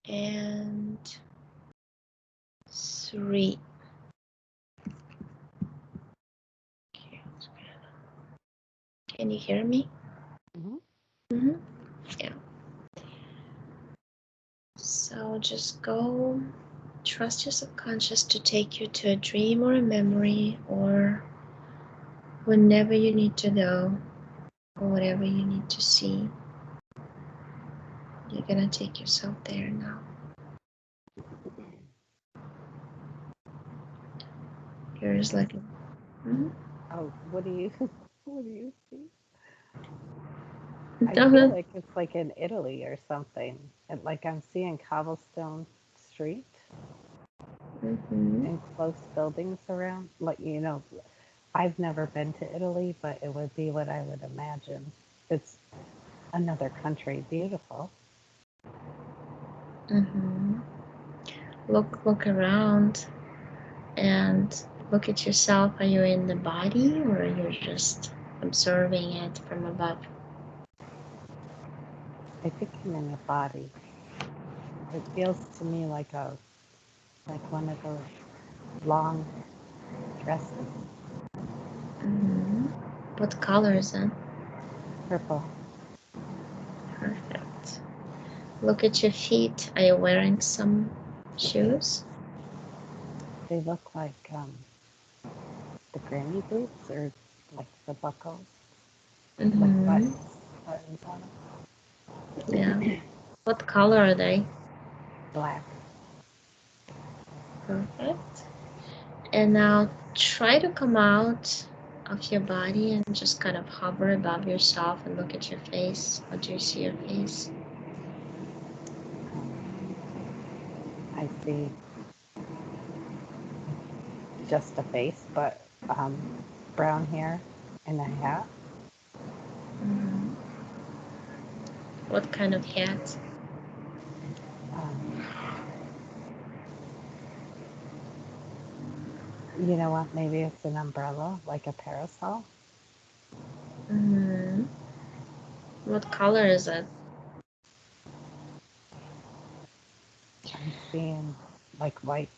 and 3. Okay. Can you hear me? Mm-hmm. Yeah. So just go, trust your subconscious to take you to a dream or a memory, or whenever you need to go, or whatever you need to see. You're gonna take yourself there now. Here's like a, Oh, what do you see? I feel mm-hmm. like it's like in Italy or something. Like I'm seeing cobblestone street and close buildings around. Like, I've never been to Italy, but it would be what I would imagine. It's another country, beautiful. Look around and look at yourself. Are you in the body, or you're just observing it from above? I think I'm in a body. It feels to me like one of those long dresses, What color is it? purple. Perfect. Look at your feet. Are you wearing some shoes? They look like the granny boots or like the buckles, like buttons on them. Yeah. What color are they? Black. Perfect. And now try to come out of your body and just kind of hover above yourself and look at your face. How do you see your face? I see just a face, but brown hair and a hat. What kind of hat? Um, you know what? Maybe it's an umbrella, like a parasol. What color is it? I'm seeing like white.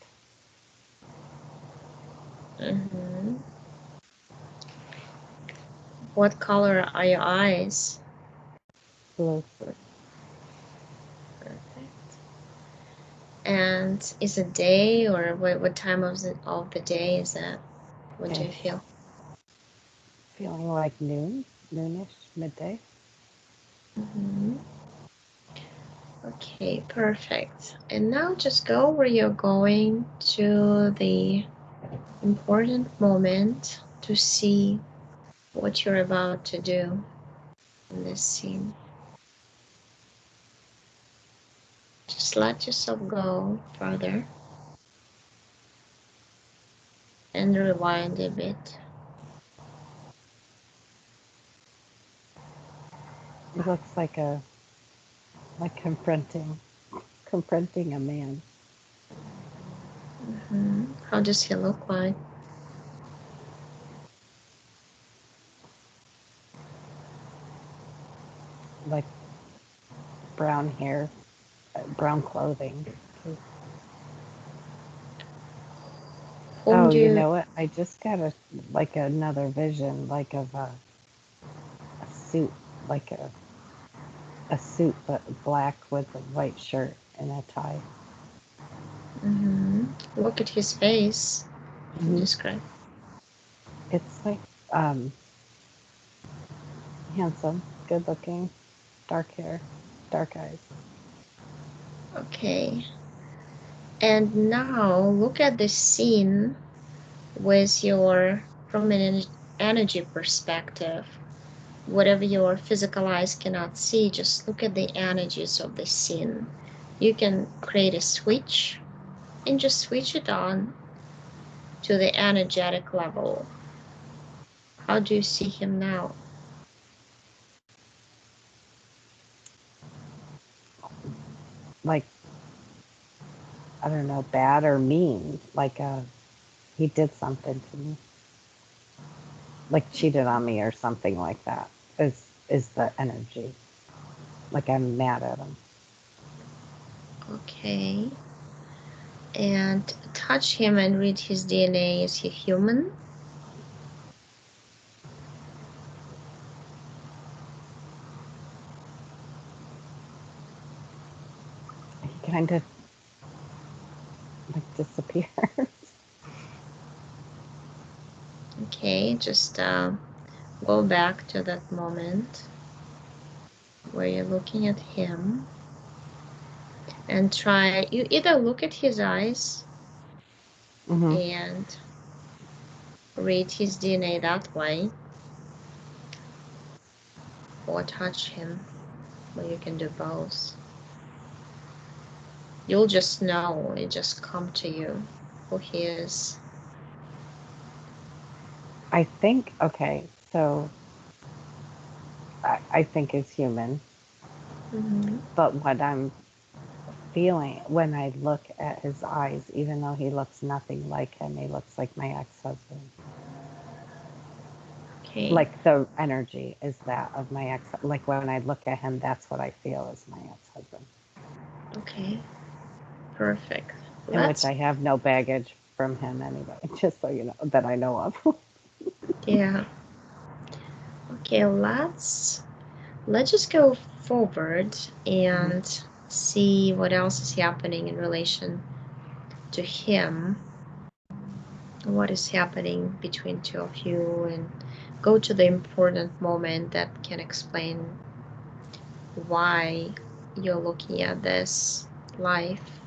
What color are your eyes? Blue. Perfect. And is it day, or what time of the day is that? What do you It's feel? feeling like noonish, midday. Okay, perfect. And now just go where you're going to the important moment to see what you're about to do in this scene. Just let yourself go further and rewind a bit. It looks like confronting a man. How does he look like? Like brown hair, brown clothing. Whom Oh, do you you, know what? I just got another vision, like of a suit, like a suit, but black with a white shirt and a tie. look at his face? Hmm. Describe. It's like um, handsome, good looking, dark hair, dark eyes. Okay. And now look at the scene with from an energy perspective. Whatever your physical eyes cannot see, just look at the energies of the scene. You can create a switch and just switch it on to the energetic level. How do you see him now? Like, I don't know, bad or mean. Like he did something to me, like cheated on me or something like that. Is the energy? Like I'm mad at him. Okay. And touch him and read his DNA. Is he human? He kind of like disappears. Okay, just go back to that moment where you're looking at him and try, you either look at his eyes Hmm. and read his DNA that way, or touch him, or you can do both. You'll just know, it just come to you who he is. I think, okay, so I think it's human, Mm-hmm. but what I'm feeling when I look at his eyes, even though he looks nothing like him, he looks like my ex husband. Okay, Like the energy is that of my ex. Like when I look at him, that's what I feel is my ex husband, okay, perfect. in which Let's, I have no baggage from him anyway, just so you know that I know of. yeah, okay, let's just go forward Mhm. and see what else is happening in relation to him, what is happening between two of you, and go to the important moment that can explain why you're looking at this life.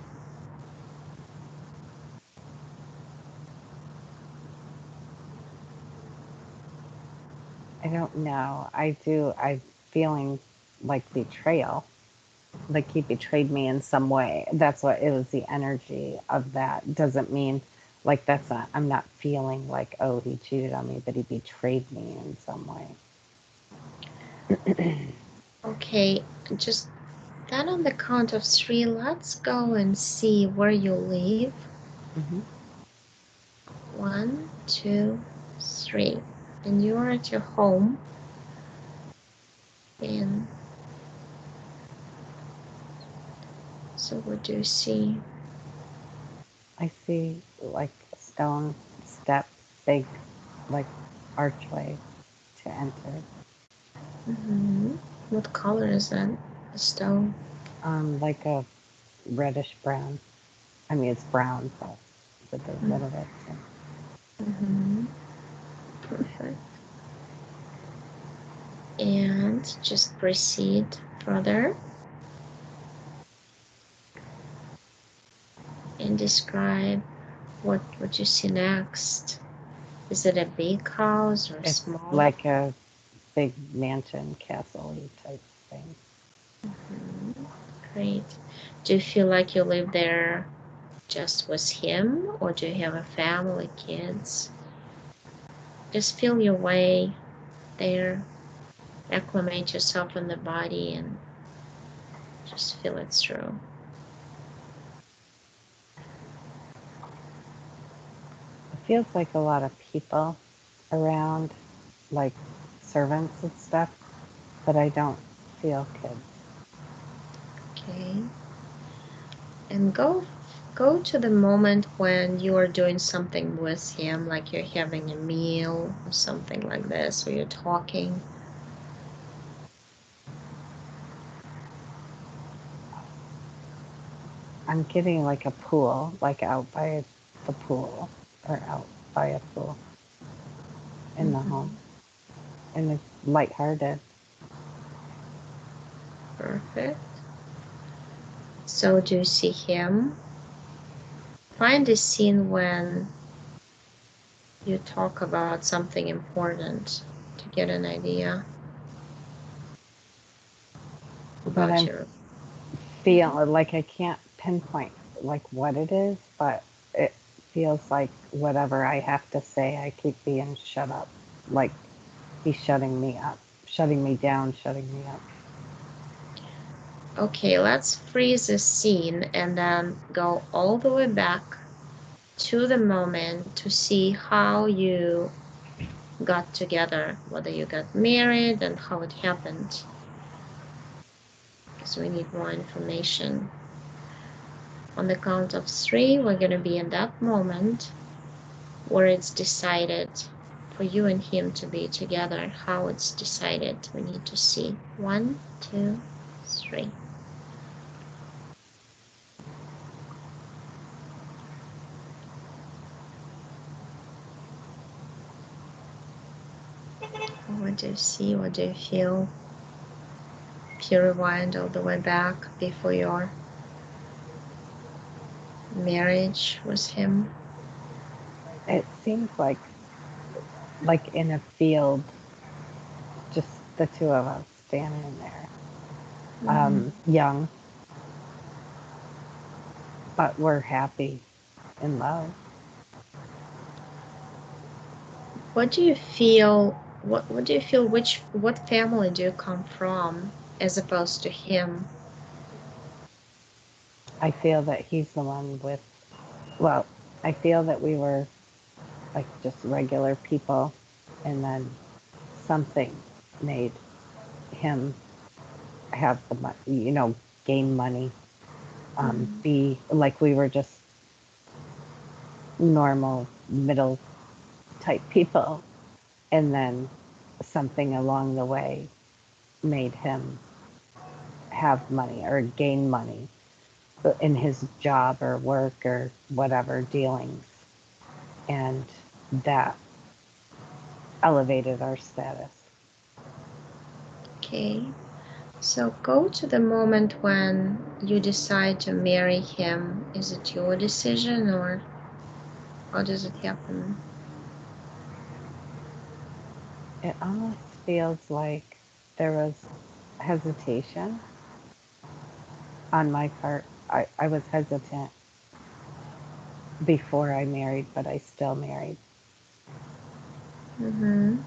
I don't know. I'm feeling like betrayal. Like he betrayed me in some way. That's what it was, the energy of that. Doesn't mean like that's not, I'm not feeling like, oh, he cheated on me, but he betrayed me in some way. Okay, just then on the count of three, let's go and see where you live. Hmm. 1, 2, 3. And you're at your home. And so what do you see? I see like stone steps, big like archway to enter. Mm-hmm. What color is that? The stone. Like a reddish brown. I mean, it's brown, but with a little red tint. Mm-hmm. Perfect. And just proceed further and describe what you see next. Is it a big house or It's small? like a big mansion, castle type thing. Mhm. Great. Do you feel like you live there just with him, or do you have a family, kids? Just feel your way there, acclimate yourself in the body, and just feel it through. It feels like a lot of people around, like servants and stuff, but I don't feel kids. Okay. And go to the moment when you are doing something with him, like you're having a meal or something like this, or you're talking. I'm getting like a pool, like out by the pool or out by a pool in the home. Hmm. And it's lighthearted. Perfect. So do you see him? Find a scene when you talk about something important to get an idea But about I'm your. feeling like I can't pinpoint like what it is, but it feels like whatever I have to say, I keep being shut up. Like he's shutting me up, shutting me down, shutting me up. Okay, let's freeze the scene and then go all the way back to the moment to see how you got together, whether you got married and how it happened, because we need more information. On the count of three, we're going to be in that moment where it's decided for you and him to be together. How it's decided, we need to see. 1, 2, 3. What do you see? What do you feel? If you rewind all the way back before your marriage with him. It seems like in a field, just the two of us standing there, Mm-hmm. young, but we're happy in love. What do you feel? What do you feel? What family do you come from, as opposed to him? I feel that he's the one with, well, I feel that we were like just regular people, and then something made him have the money, gain money, Mm-hmm. be like we were just normal middle type people, and then something along the way made him have money or gain money in his job or work or whatever dealings, and that elevated our status. Okay. So go to the moment when you decide to marry him. Is it your decision, or how does it happen? It almost feels like there was hesitation on my part. I was hesitant before I married, but I still married. Mm-hmm.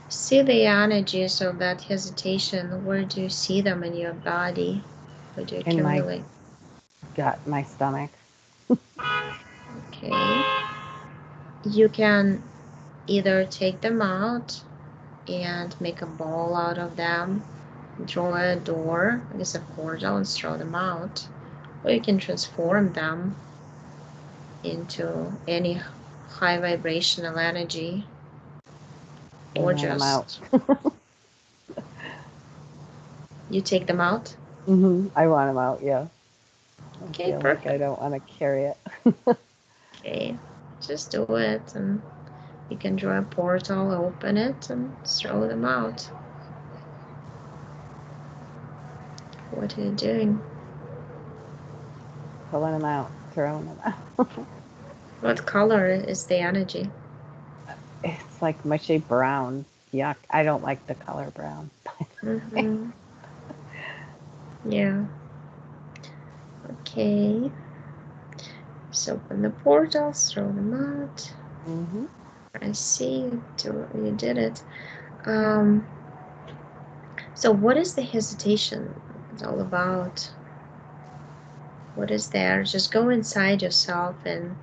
See the energies of that hesitation. Where do you see them in your body? Where do you In my accumulate? gut, my stomach. Okay. You can either take them out and make a ball out of them, draw a door, I guess a portal, and throw them out. Or you can transform them into any high vibrational energy, I or want them out. just you take them out. I want them out, yeah. I Okay, feel like I perfect. don't want to carry it. Okay, just do it, and you can draw a portal, open it, and throw them out. What are you doing? Pulling them out, throwing them out. What color is the energy? It's like mushy brown. Yuck. I don't like the color brown. Mm-hmm. Yeah. Okay. So open the portals, throw them out. hmm I see you did it. Um, so what is the hesitation all about? What is there? Just go inside yourself and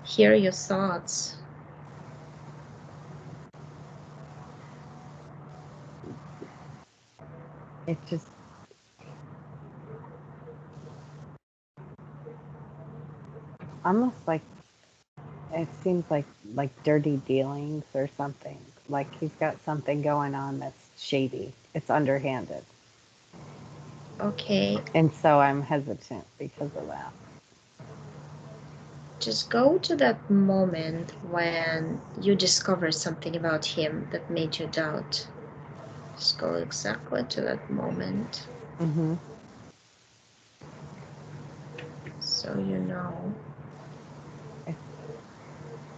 hear your thoughts. It just almost like it seems like dirty dealings or something. Like he's got something going on that's shady. It's underhanded. Okay, And so I'm hesitant because of that. just go to that moment when you discover something about him that made you doubt. Just go exactly to that moment hmm so you know. It's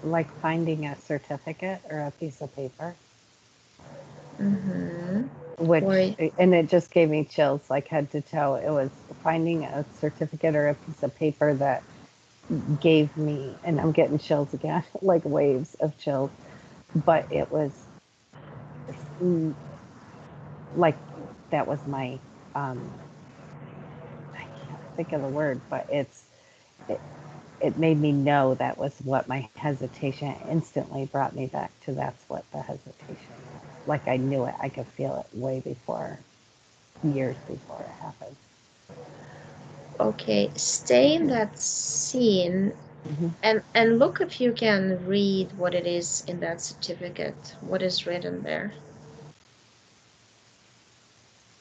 like finding a certificate or a piece of paper, Mm-hmm. which, Or and it just gave me chills like head to toe. It was finding a certificate or a piece of paper that gave me, and I'm getting chills again, like waves of chills, but it was mm, like that was my, um, I can't think of the word, but it, it made me know that was what my hesitation instantly brought me back to. That's what the hesitation was. Like I knew it, I could feel it way before, years before it happened. Okay, stay in that scene Hmm. and look if you can read what it is in that certificate. What is written there?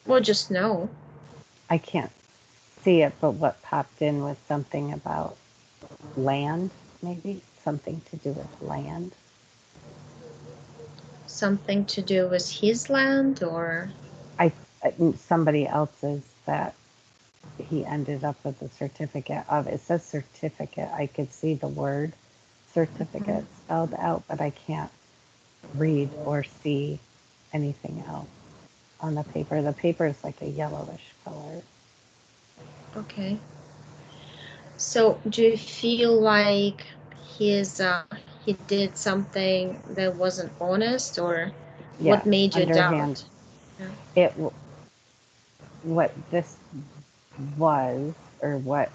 Well, just know. I can't see it, but what popped in was something about land, maybe something to do with land. Something to do with his land or I somebody else's that he ended up with a certificate of. It says certificate. I could see the word certificate spelled out, but I can't read or see anything else on the paper. The paper is like a yellowish color. okay. So do you feel like his he did something that wasn't honest, or what Yes, made you underhand. doubt? Yeah. It what this was, or what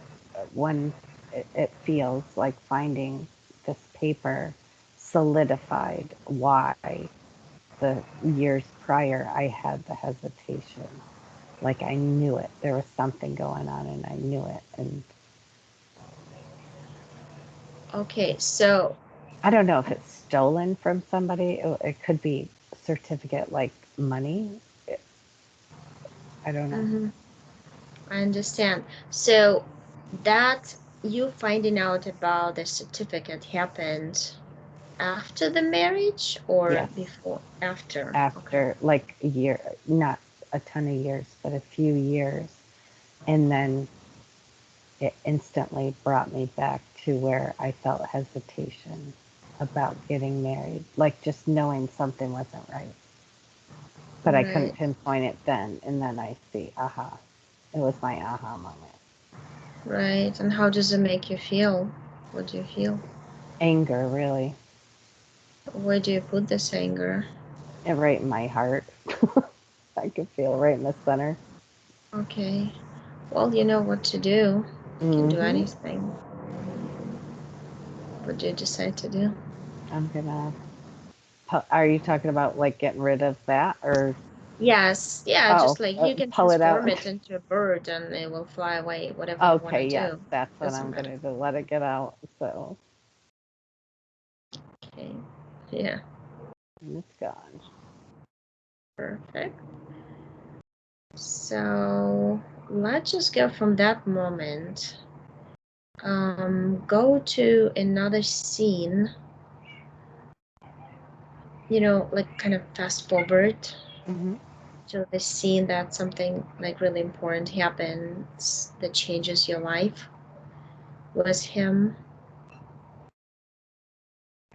when it feels like finding this paper solidified why the years prior I had the hesitation. Like I knew it. There was something going on and I knew it. And Okay, so I don't know if it's stolen from somebody. It could be a certificate like money. I don't know. mhm, I understand. So that you finding out about the certificate happened after the marriage or Yes. before? After. Okay. After like a year, not a ton of years, but a few years. And then it instantly brought me back to where I felt hesitation about getting married, like just knowing something wasn't right. But I couldn't Right. pinpoint it then. And then I see, aha, it was my aha moment. Right. And how does it make you feel? What do you feel? Anger, really. Where do you put this anger? It right in my heart. I could feel right in the center. Okay. Well, you know what to do. You can do Hmm. anything. What do you decide to do? I'm gonna. Are you talking about like getting rid of that, or Yes, yeah, oh, just like you can pull it transform out? it into a bird and it will fly away, whatever you want to Okay, yes, do. that's what Doesn't I'm matter. gonna do. Let it get out. So Okay. Yeah, it's gone. perfect. So let's just go from that moment. Go to another scene, like kind of fast forward Hmm. to the scene that something like really important happens that changes your life with him,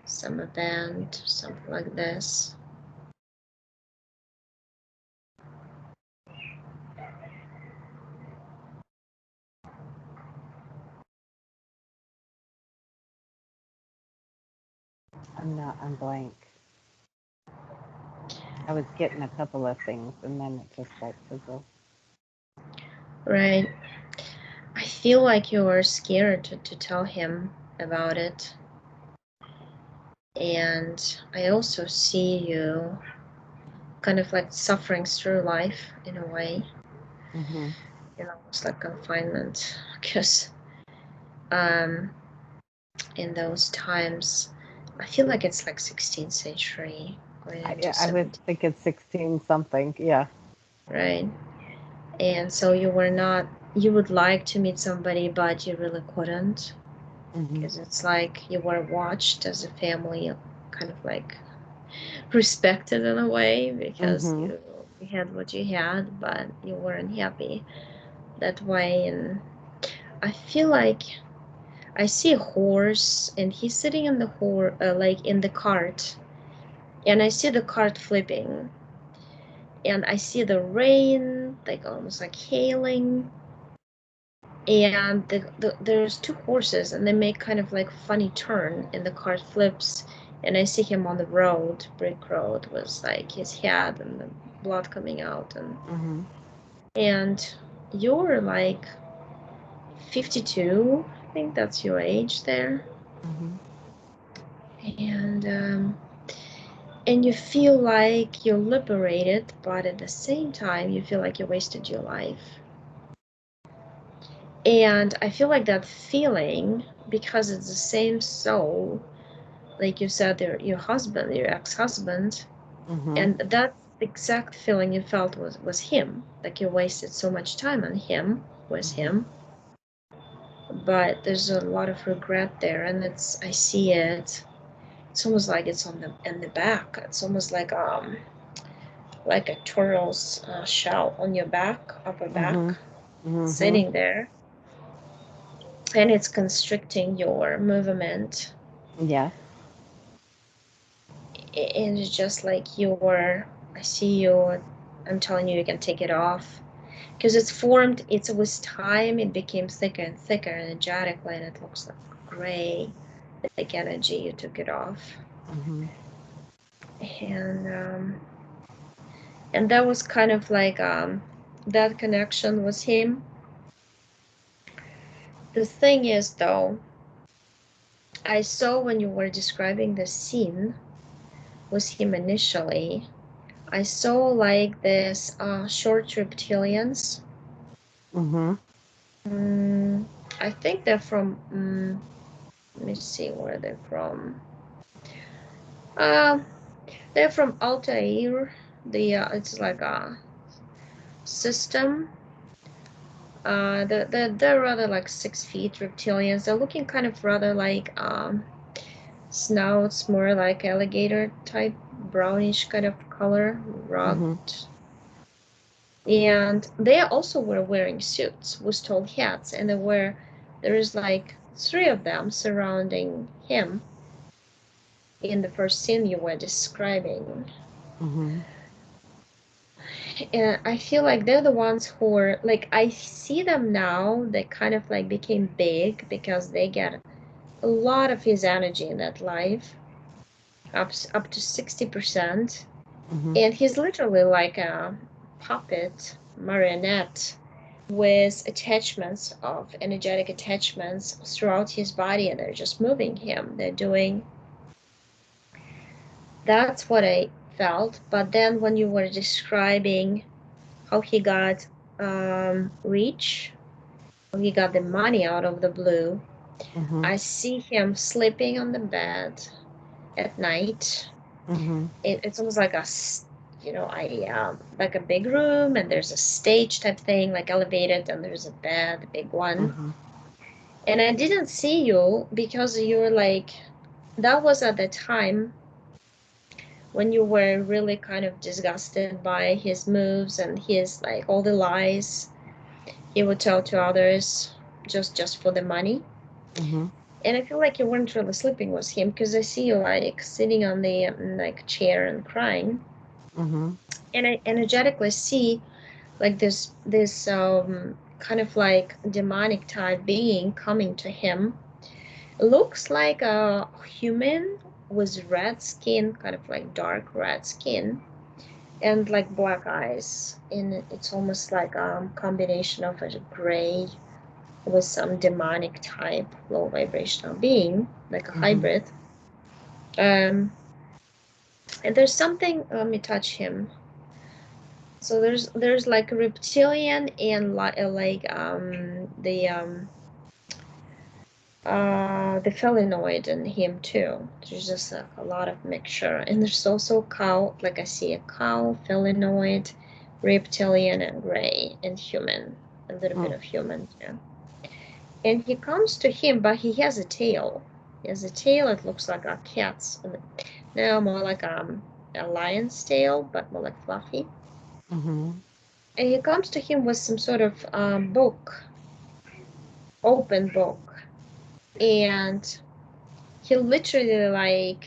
some event, something like this. I'm not. I'm blank. I was getting a couple of things, and then it just like fizzled. Right. I feel like you're scared to tell him about it. And I also see you kind of like suffering through life in a way, Hmm. almost like confinement. Because um, in those times, I feel like it's like 16th century going into I was 17th, thinking 16 something. Yeah. right? And so you were not, you would like to meet somebody, but you really couldn't. Hmm. Because it's like you were watched as a family, kind of like respected in a way, because Hmm. you had what you had, but you weren't happy that way. And I feel like I see a horse, and he's sitting in the like in the cart, and I see the cart flipping, and I see the rain, like almost like hailing, and there's two horses, and they make kind of like funny turn, and the cart flips, and I see him on the road, brick road, with like his head and the blood coming out, Hmm. and you're like 52, I think that's your age there, Hmm. and you feel like you're liberated, but at the same time you feel like you wasted your life. And I feel like that feeling, because it's the same soul, like you said, your husband, your ex-husband, Mhm. and that exact feeling you felt was him. Like you wasted so much time on him, was Mhm. him. But there's a lot of regret there, and I see it. It's almost like it's on the in the back. It's almost like a turtle's shell on your back, upper back, Mhm. Mhm. sitting there, and it's constricting your movement. Yes. And it's just like I see you. I'm telling you, you can take it off because it's formed. It's with time, it became thicker and thicker energetically, and it looks like gray, like energy. You took it off, Mhm. and and that was kind of like that connection was him. The thing is, though, I saw when you were describing the scene with him initially, I saw like this short reptilians. Mhm. Mm, I think they're from. Let me see where they're from. Uh, they're from Altair. It's like a system. They're rather like 6 feet reptilians. They're looking kind of rather like snouts, more like alligator type, brownish kind of color, Mhm. rugged. And they also were wearing suits with tall hats, and there is like three of them surrounding him in the first scene you were describing. Mhm. And I feel like they're the ones who are like, I see them now, they kind of like became big because they get a lot of his energy in that life, up to 60%. Mhm. And he's literally like a puppet marionette with attachments of energetic attachments throughout his body, and they're just moving him. They're doing That's what I felt. But then when you were describing how he got rich, how he got the money out of the blue, Mhm. I see him sleeping on the bed at night. Mhm. It's almost like like a big room, and there's a stage type thing, like elevated, and there's a bed, a big one. Mhm. And I didn't see you because you're like, that was at the time when you were really kind of disgusted by his moves and his like all the lies he would tell to others just for the money. Mhm. And I feel like you weren't really sleeping with him because I see you like sitting on the like chair and crying. Mhm. And I energetically see like this kind of like demonic type being coming to him. Looks like a human with red skin, kind of like dark red skin, and like black eyes. And it's almost like a combination of a gray with some demonic type low vibrational being, like a Mhm. hybrid. And there's something, let me touch him. So there's like a reptilian and the felinoid in him too. There's just a lot of mixture, and there's also cow. Like I see a cow, felinoid, reptilian, and gray, and human. A little bit Mm. of human too. And he comes to him, but he has a tail. He has a tail. It looks like a cat's. No, more like a lion's tail, but more like fluffy. Mhm. And he comes to him with some sort of book, open book, and he literally like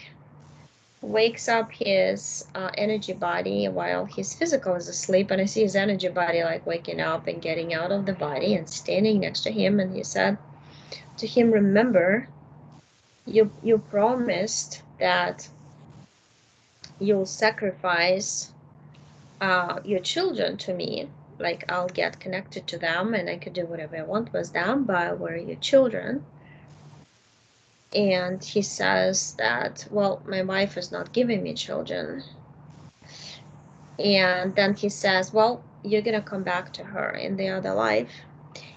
wakes up his energy body while his physical is asleep, and I see his energy body like waking up and getting out of the body and standing next to him. And he said to him, remember, you promised that you'll sacrifice your children to me, like I'll get connected to them and I could do whatever I want with them, but we're your children. And he says that, well, my wife is not giving me children. And then he says, well, you're gonna come back to her in the other life.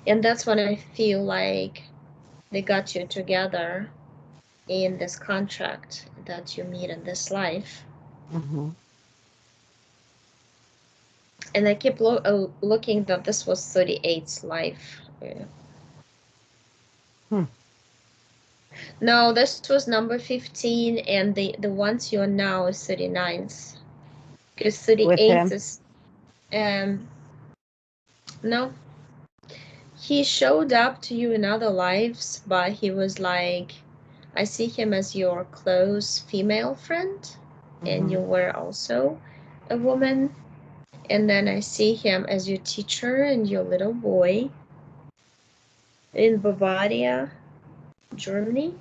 And that's when I feel like they got you together in this contract that you meet in this life. Mm-hmm. And I keep looking that this was 38's life. Hmm. No, this was number 15, and the ones you're now is 39's. Because With 38 him. is, um, no, he showed up to you in other lives, but he was like, I see him as your close female friend, and Mm-hmm. you were also a woman. And then I see him as your teacher and your little boy in Bavaria, Germany.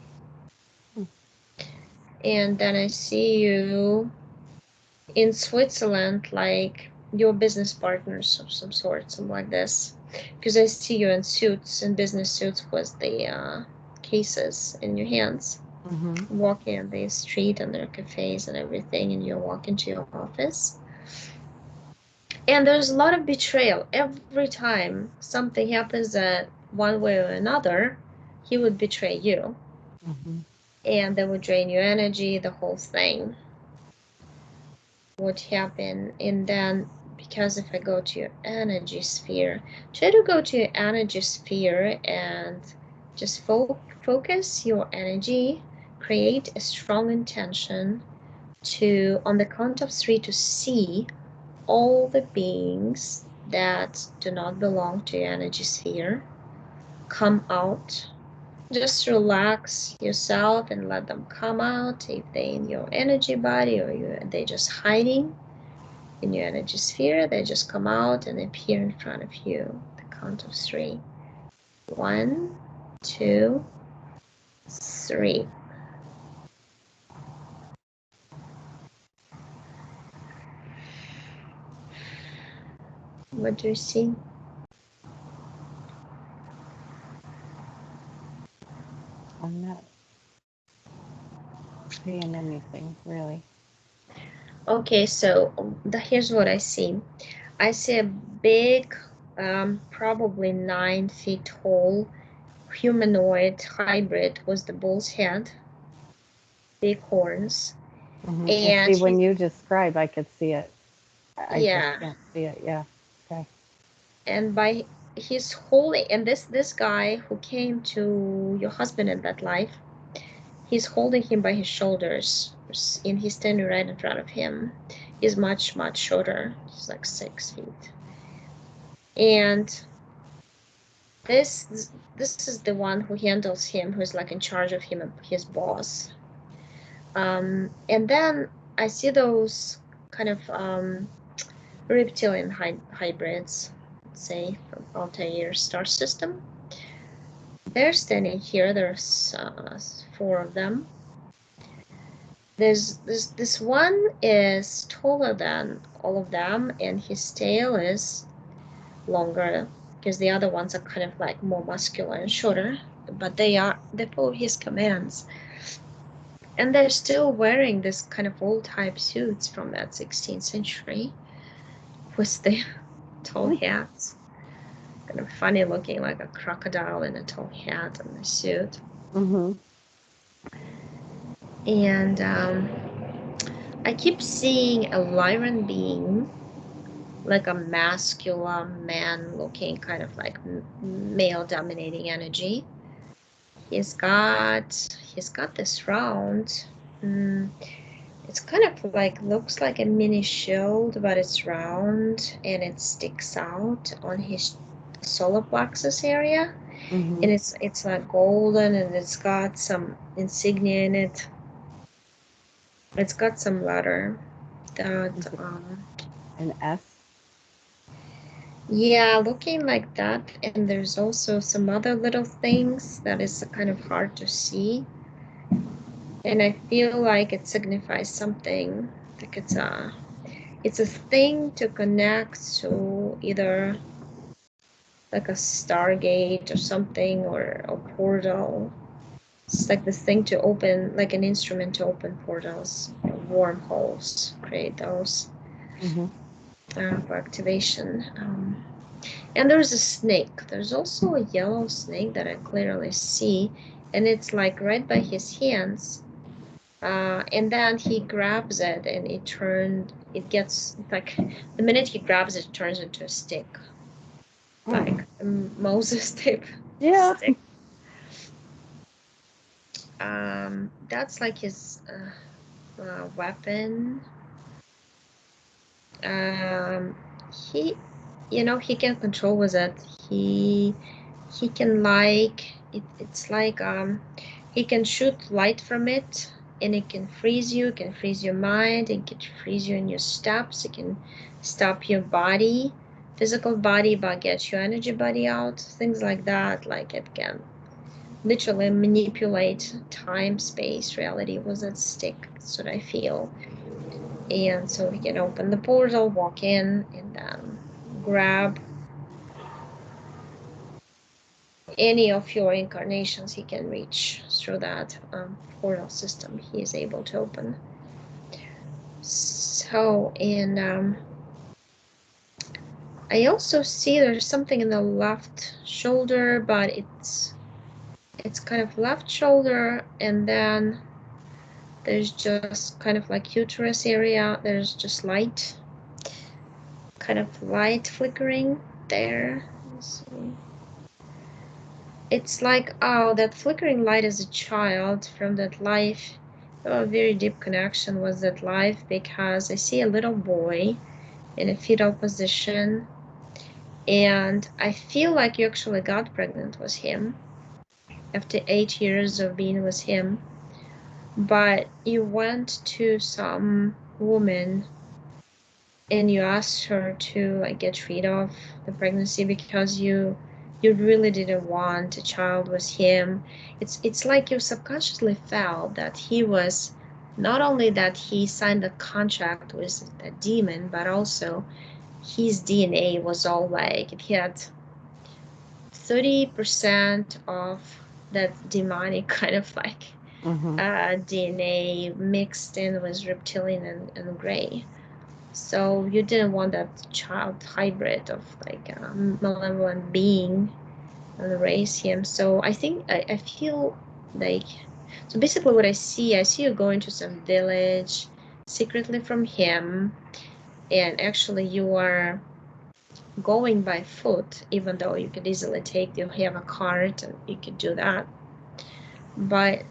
And then I see you in Switzerland, like your business partners of some sort, something like this. Because I see you in suits, in business suits with the cases in your hands, Mm-hmm. walking on the street and their cafes and everything, and you walk into your office. And there's a lot of betrayal. Every time something happens that one way or another, he would betray you. Mm-hmm. And that would drain your energy, the whole thing would happen. And then, because if I go to your energy sphere, try to go to your energy sphere and just focus your energy, create a strong intention to, on the count of three, to see all the beings that do not belong to your energy sphere come out. Just relax yourself and let them come out. If they in your energy body or they just hiding in your energy sphere, they just come out and appear in front of you. The count of three. One, two, three. What do you see? I'm not seeing anything really. Okay, so here's what I see. I see a big, probably 9 feet tall humanoid hybrid with the bull's head, big horns, Mm-hmm. And and see, when he, you describe, I could see it. I just yeah, can't see it. Yeah. Okay. and by he's holding, and this guy who came to your husband in that life, he's holding him by his shoulders, and he's standing right in front of him. He's much shorter. He's like 6 feet, and this is the one who handles him, who's like in charge of him, his boss. And then I see those kind of reptilian hybrids, let's say from Altair star system. They're standing here. There's four of them. There's this one is taller than all of them, and his tail is longer because the other ones are kind of like more muscular and shorter. But they follow his commands, and they're still wearing this kind of old type suits from that 16th century with the tall hats, kind of funny looking, like a crocodile in a tall hat and a suit. Mm-hmm. And I keep seeing a Lyran being, like a masculine man looking, kind of like male dominating energy. He's got this round. Mm, it's kind of like looks like a mini shield, but it's round and it sticks out on his solar plexus area. Mm-hmm. And it's like golden, and it's got some insignia in it. It's got some letter that Is it an S? yeah, looking like that. And there's also some other little things that is kind of hard to see. And I feel like it signifies something. Like it's a thing to connect to either like a stargate or something, or a portal. It's like this thing to open, like an instrument to open portals, wormholes, create those Mm-hmm. for activation. And there's a snake. There's also a yellow snake that I clearly see, and it's like right by his hands. And then he grabs it, and it gets like, the minute he grabs it, it turns into a stick, Mm. like a Moses type Yeah. stick. That's like his weapon. Um, he, he can control with it. He can it's like he can shoot light from it, and it can freeze you, it can freeze your mind, it can freeze you in your steps, it can stop your body, physical body, but get your energy body out, things like that. Like it can literally manipulate time, space, reality with that stick. That's what I feel. And so we can open the portal, walk in, and then grab any of your incarnations he can reach through that portal system he is able to open. So, and I also see there's something in the left shoulder, but it's kind of left shoulder, and then there's just kind of like uterus area. There's just light, kind of light flickering there. Let's see. It's like, oh, that flickering light as a child from that life, a very deep connection with that life, because I see a little boy in a fetal position, and I feel like you actually got pregnant with him after 8 years of being with him, but you went to some woman and you asked her to like get rid of the pregnancy because you really didn't want a child with him. It's like you subconsciously felt that he was, not only that he signed a contract with a demon, but also his DNA was all like, it had 30% of that demonic kind of like Mm-hmm. DNA mixed in with reptilian and gray. So you didn't want that child hybrid of like a malevolent being and raise him. So I think I feel like, so basically what I see you going to some village secretly from him, and actually you are going by foot, even though you could easily you have a cart and you could do that, but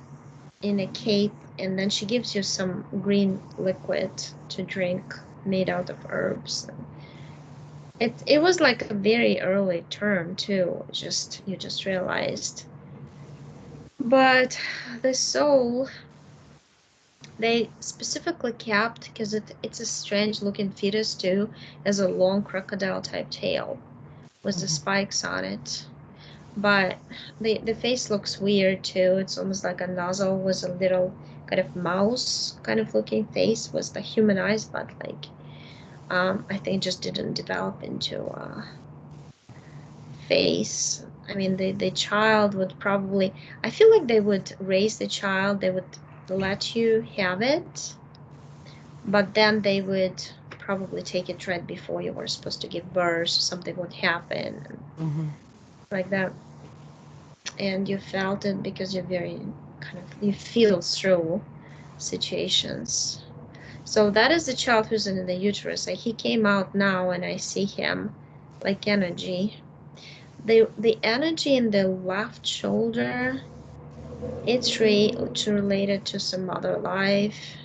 in a cape, and then she gives you some green liquid to drink made out of herbs. It was like a very early term too. Just you just realized. But the soul they specifically kept, because it's a strange looking fetus too, has a long crocodile type tail with the Mm-hmm. spikes on it. But the face looks weird too. It's almost like a nozzle with a little kind of mouse kind of looking face with the human eyes, but like I think just didn't develop into a face. I mean, the child would probably, I feel like they would raise the child, they would let you have it, but then they would probably take it right before you were supposed to give birth, something would happen, Mm-hmm. like that. And you felt it because you're very kind of, you feel through situations. So that is the child who's in the uterus. Like he came out now, and I see him like energy. The energy in the left shoulder, it's related to some other life.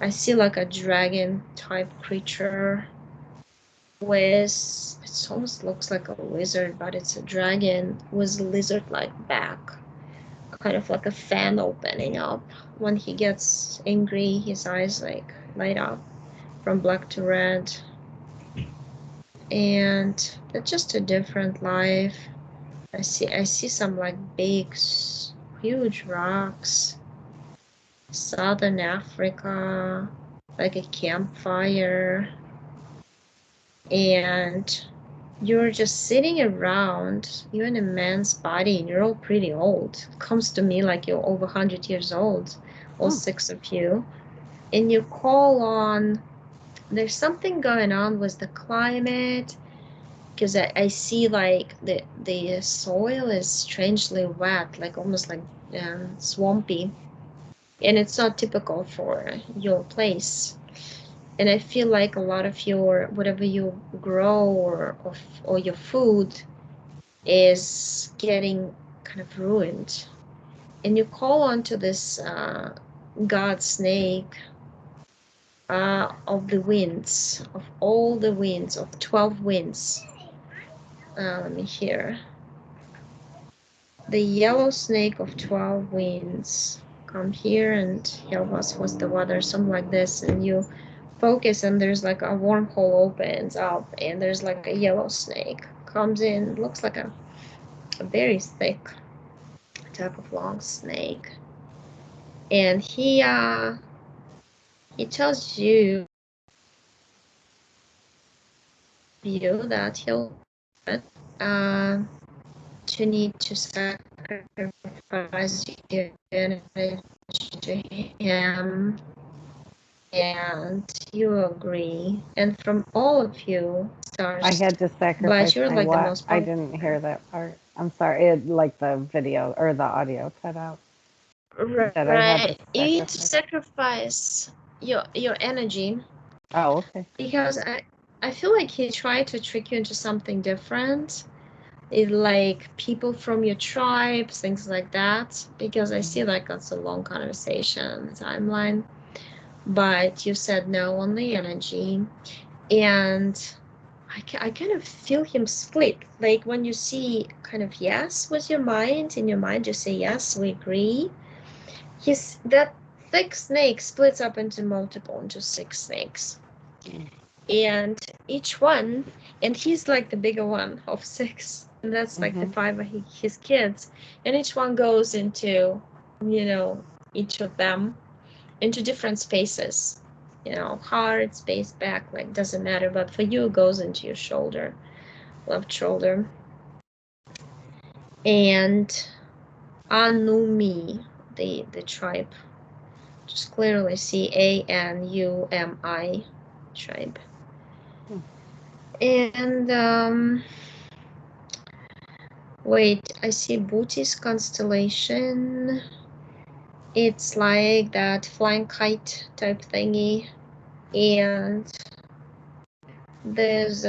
I see like a dragon type creature with, it almost looks like a lizard, but it's a dragon with a lizard like back, kind of like a fan opening up. When he gets angry, his eyes like light up from black to red. And that's just a different life. I see some like big huge rocks, southern Africa, like a campfire, and you're just sitting around. You're in a man's body, and you're all pretty old. It comes to me like you're over 100 years old, all Mm. six of you. And you call on, there's something going on with the climate, because I see like the soil is strangely wet, like almost like swampy, and it's not typical for your place. And I feel like a lot of your whatever you grow or your food is getting kind of ruined. And you call onto this god snake of the winds, of all the winds, of 12 winds. Let me hear. The yellow snake of 12 winds. Come here and help us with the water, something like this. And you focus, and there's like a wormhole opens up, and there's like a yellow snake. Comes in, looks like a very thick type of long snake. And he tells you that he'll uh, to need to sacrifice your energy to him, and you agree. And from all of you I stars, had to but sacrifice you're my like the what? most I powerful. didn't hear that part. I'm sorry. It like the video or the audio cut out. That I had to Right. You need to sacrifice. sacrifice your energy Oh, okay. because I feel like he tried to trick you into something different. It like people from your tribes, things like that. Because I see like it's a long conversation timeline, but you said no on the energy, and I kind of feel him split. Like when you see kind of yes with your mind, in your mind you say yes, we agree. He's that thick snake splits up into multiple, into 6 snakes. And each one, and he's like the bigger one of 6, and that's like the 5 of his kids, and each one goes into, you know, each of them into different spaces, heart space, back, like doesn't matter, but for you it goes into your shoulder, left shoulder. And Anumi, the tribe, just clearly see Anumi tribe. And wait, I see Booty's constellation. It's like that flying kite type thingy. And there's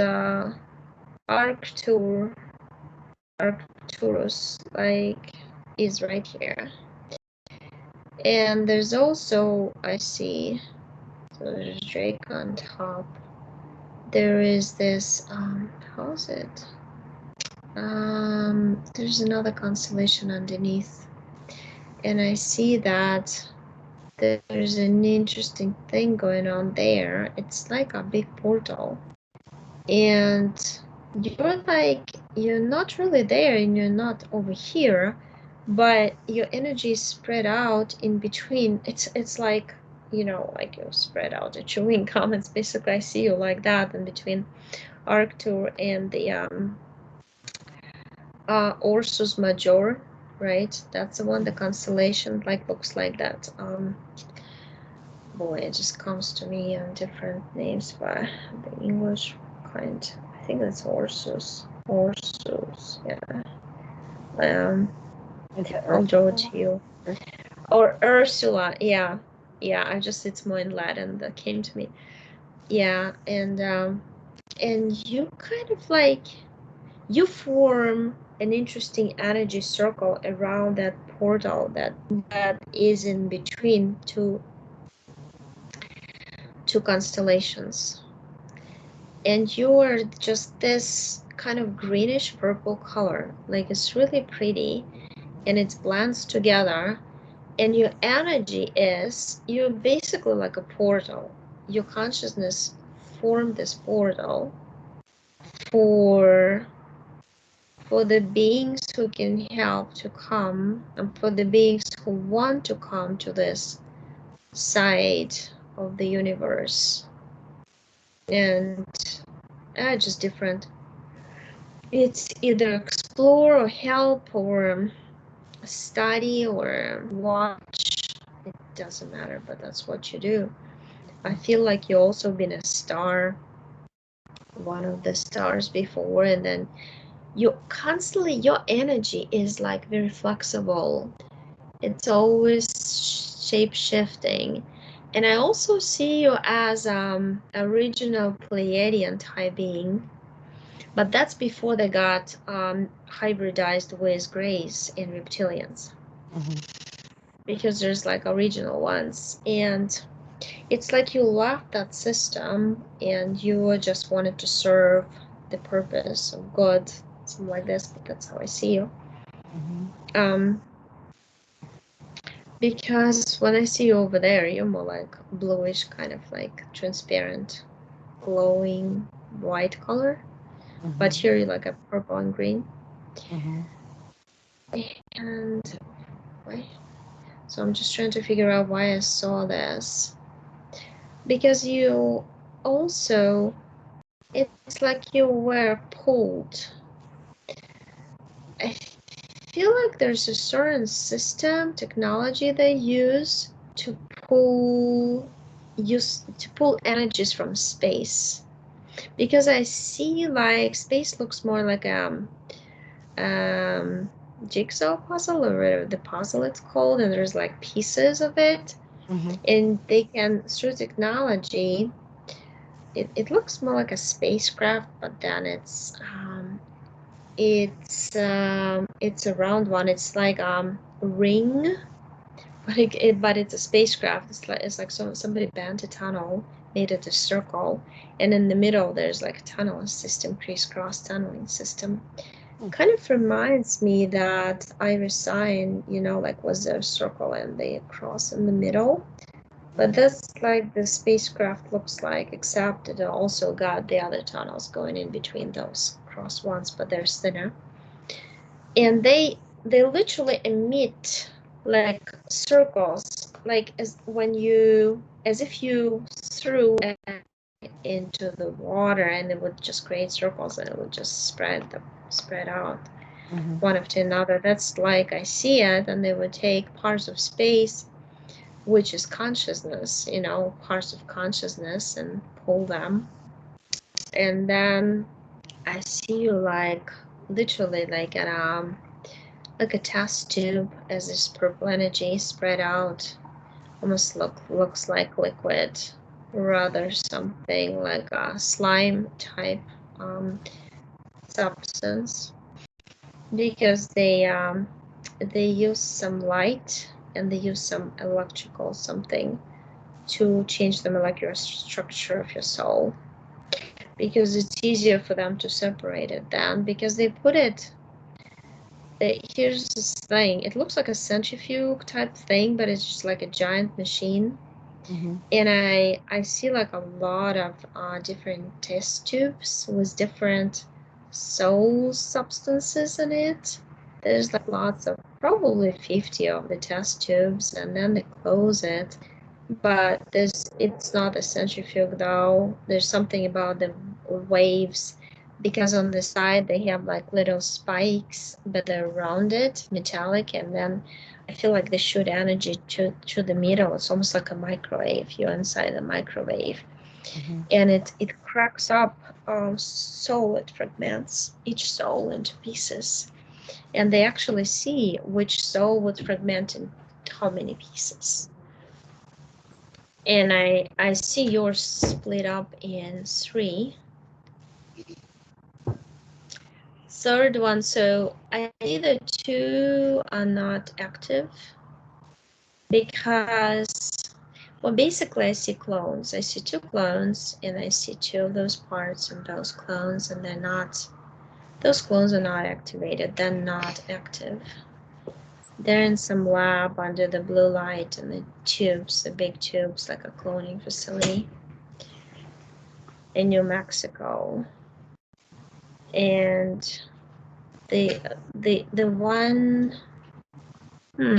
Arcturus, like, is right here. And there's also, I see, so there's Drake on top. There is this, how is it? There's another constellation underneath. And I see that there's an interesting thing going on there. It's like a big portal. And you're not really there and you're not over here, but your energy is spread out in between. It's like, like you're spread out a chewing gum. It's basically, I see you like that in between Arctur and the Ursus Major, right? That's the one, the constellation, like, looks like that. Boy, it just comes to me on different names, but the English kind, I think it's Ursus. Ursus, yeah. Um, Is it I'll draw it Ursula? to you. Or Ursula, yeah. Yeah, it's more in Latin that came to me. Yeah, and you kind of like, you form an interesting energy circle around that portal that is in between two constellations. And you are just this kind of greenish purple color, like it's really pretty, and it blends together. And your energy is, you're basically like a portal. Your consciousness formed this portal for the beings who can help to come, and for the beings who want to come to this side of the universe. And just different. It's either explore or help or study or watch. It doesn't matter, but that's what you do. I feel like you also been a star one of the stars before, and then you constantly, your energy is like very flexible. It's always shape shifting. And I also see you as original Pleiadian type being, but that's before they got hybridized with Greys and reptilians, Mm-hmm. because there's like original ones. And it's like you left that system and you just wanted to serve the purpose of God, something like this, but that's how I see you. Mm-hmm. Um, because when I see you over there, you're more like bluish, kind of like transparent, glowing white color. But Mm-hmm. here you're like a purple and green. Mm-hmm. And wait, so I'm just trying to figure out why I saw this. Because you also, it's like you were pulled. I feel like there's a certain system, technology they use to pull energies from space. Because I see like space looks more like um jigsaw puzzle, or whatever the puzzle it's called, and there's like pieces of it, Mm-hmm. and they can, through technology, it looks more like a spacecraft, but then it's a round one. It's like ring, but it's a spacecraft. It's like somebody bent a tunnel, made it a circle, and in the middle there's like a tunnel system, crisscross tunneling system. Kind of reminds me that Iris sign, like was a circle and the cross in the middle. But that's like the spacecraft looks like, except it also got the other tunnels going in between those cross ones, but they're thinner. And they literally emit like circles, like as if you threw it into the water, and it would just create circles, and it would just spread out Mm-hmm. one after another. That's like I see it, and they would take parts of space, which is consciousness, parts of consciousness, and pull them. And then I see you like literally like a test tube, as this purple energy spread out, almost looks like liquid, rather something like a slime type um, substance, because they use some light, and they use some electrical something to change the molecular structure of your soul, because it's easier for them to separate it then, because they put it. Here's this thing. It looks like a centrifuge type thing, but it's just like a giant machine. Mm-hmm. And I see like a lot of different test tubes with different soul substances in it. There's like lots of, probably 50 of the test tubes, and then they close it. But it's not a centrifuge though. There's something about the waves, because on the side they have like little spikes, but they're rounded, metallic, and then I feel like they shoot energy to the middle. It's almost like a microwave. You're inside the microwave, Mm-hmm. and it cracks up soul. It fragments each soul into pieces, and they actually see which soul would fragment in how many pieces. And I see yours split up in three. Third one, so I see the two are not active, because, well, basically I see clones. I see two clones, and I see two of those parts in those clones, and those clones are not activated. They're not active. They're in some lab under the blue light, and the tubes, the big tubes, like a cloning facility in New Mexico. And the one, hmm,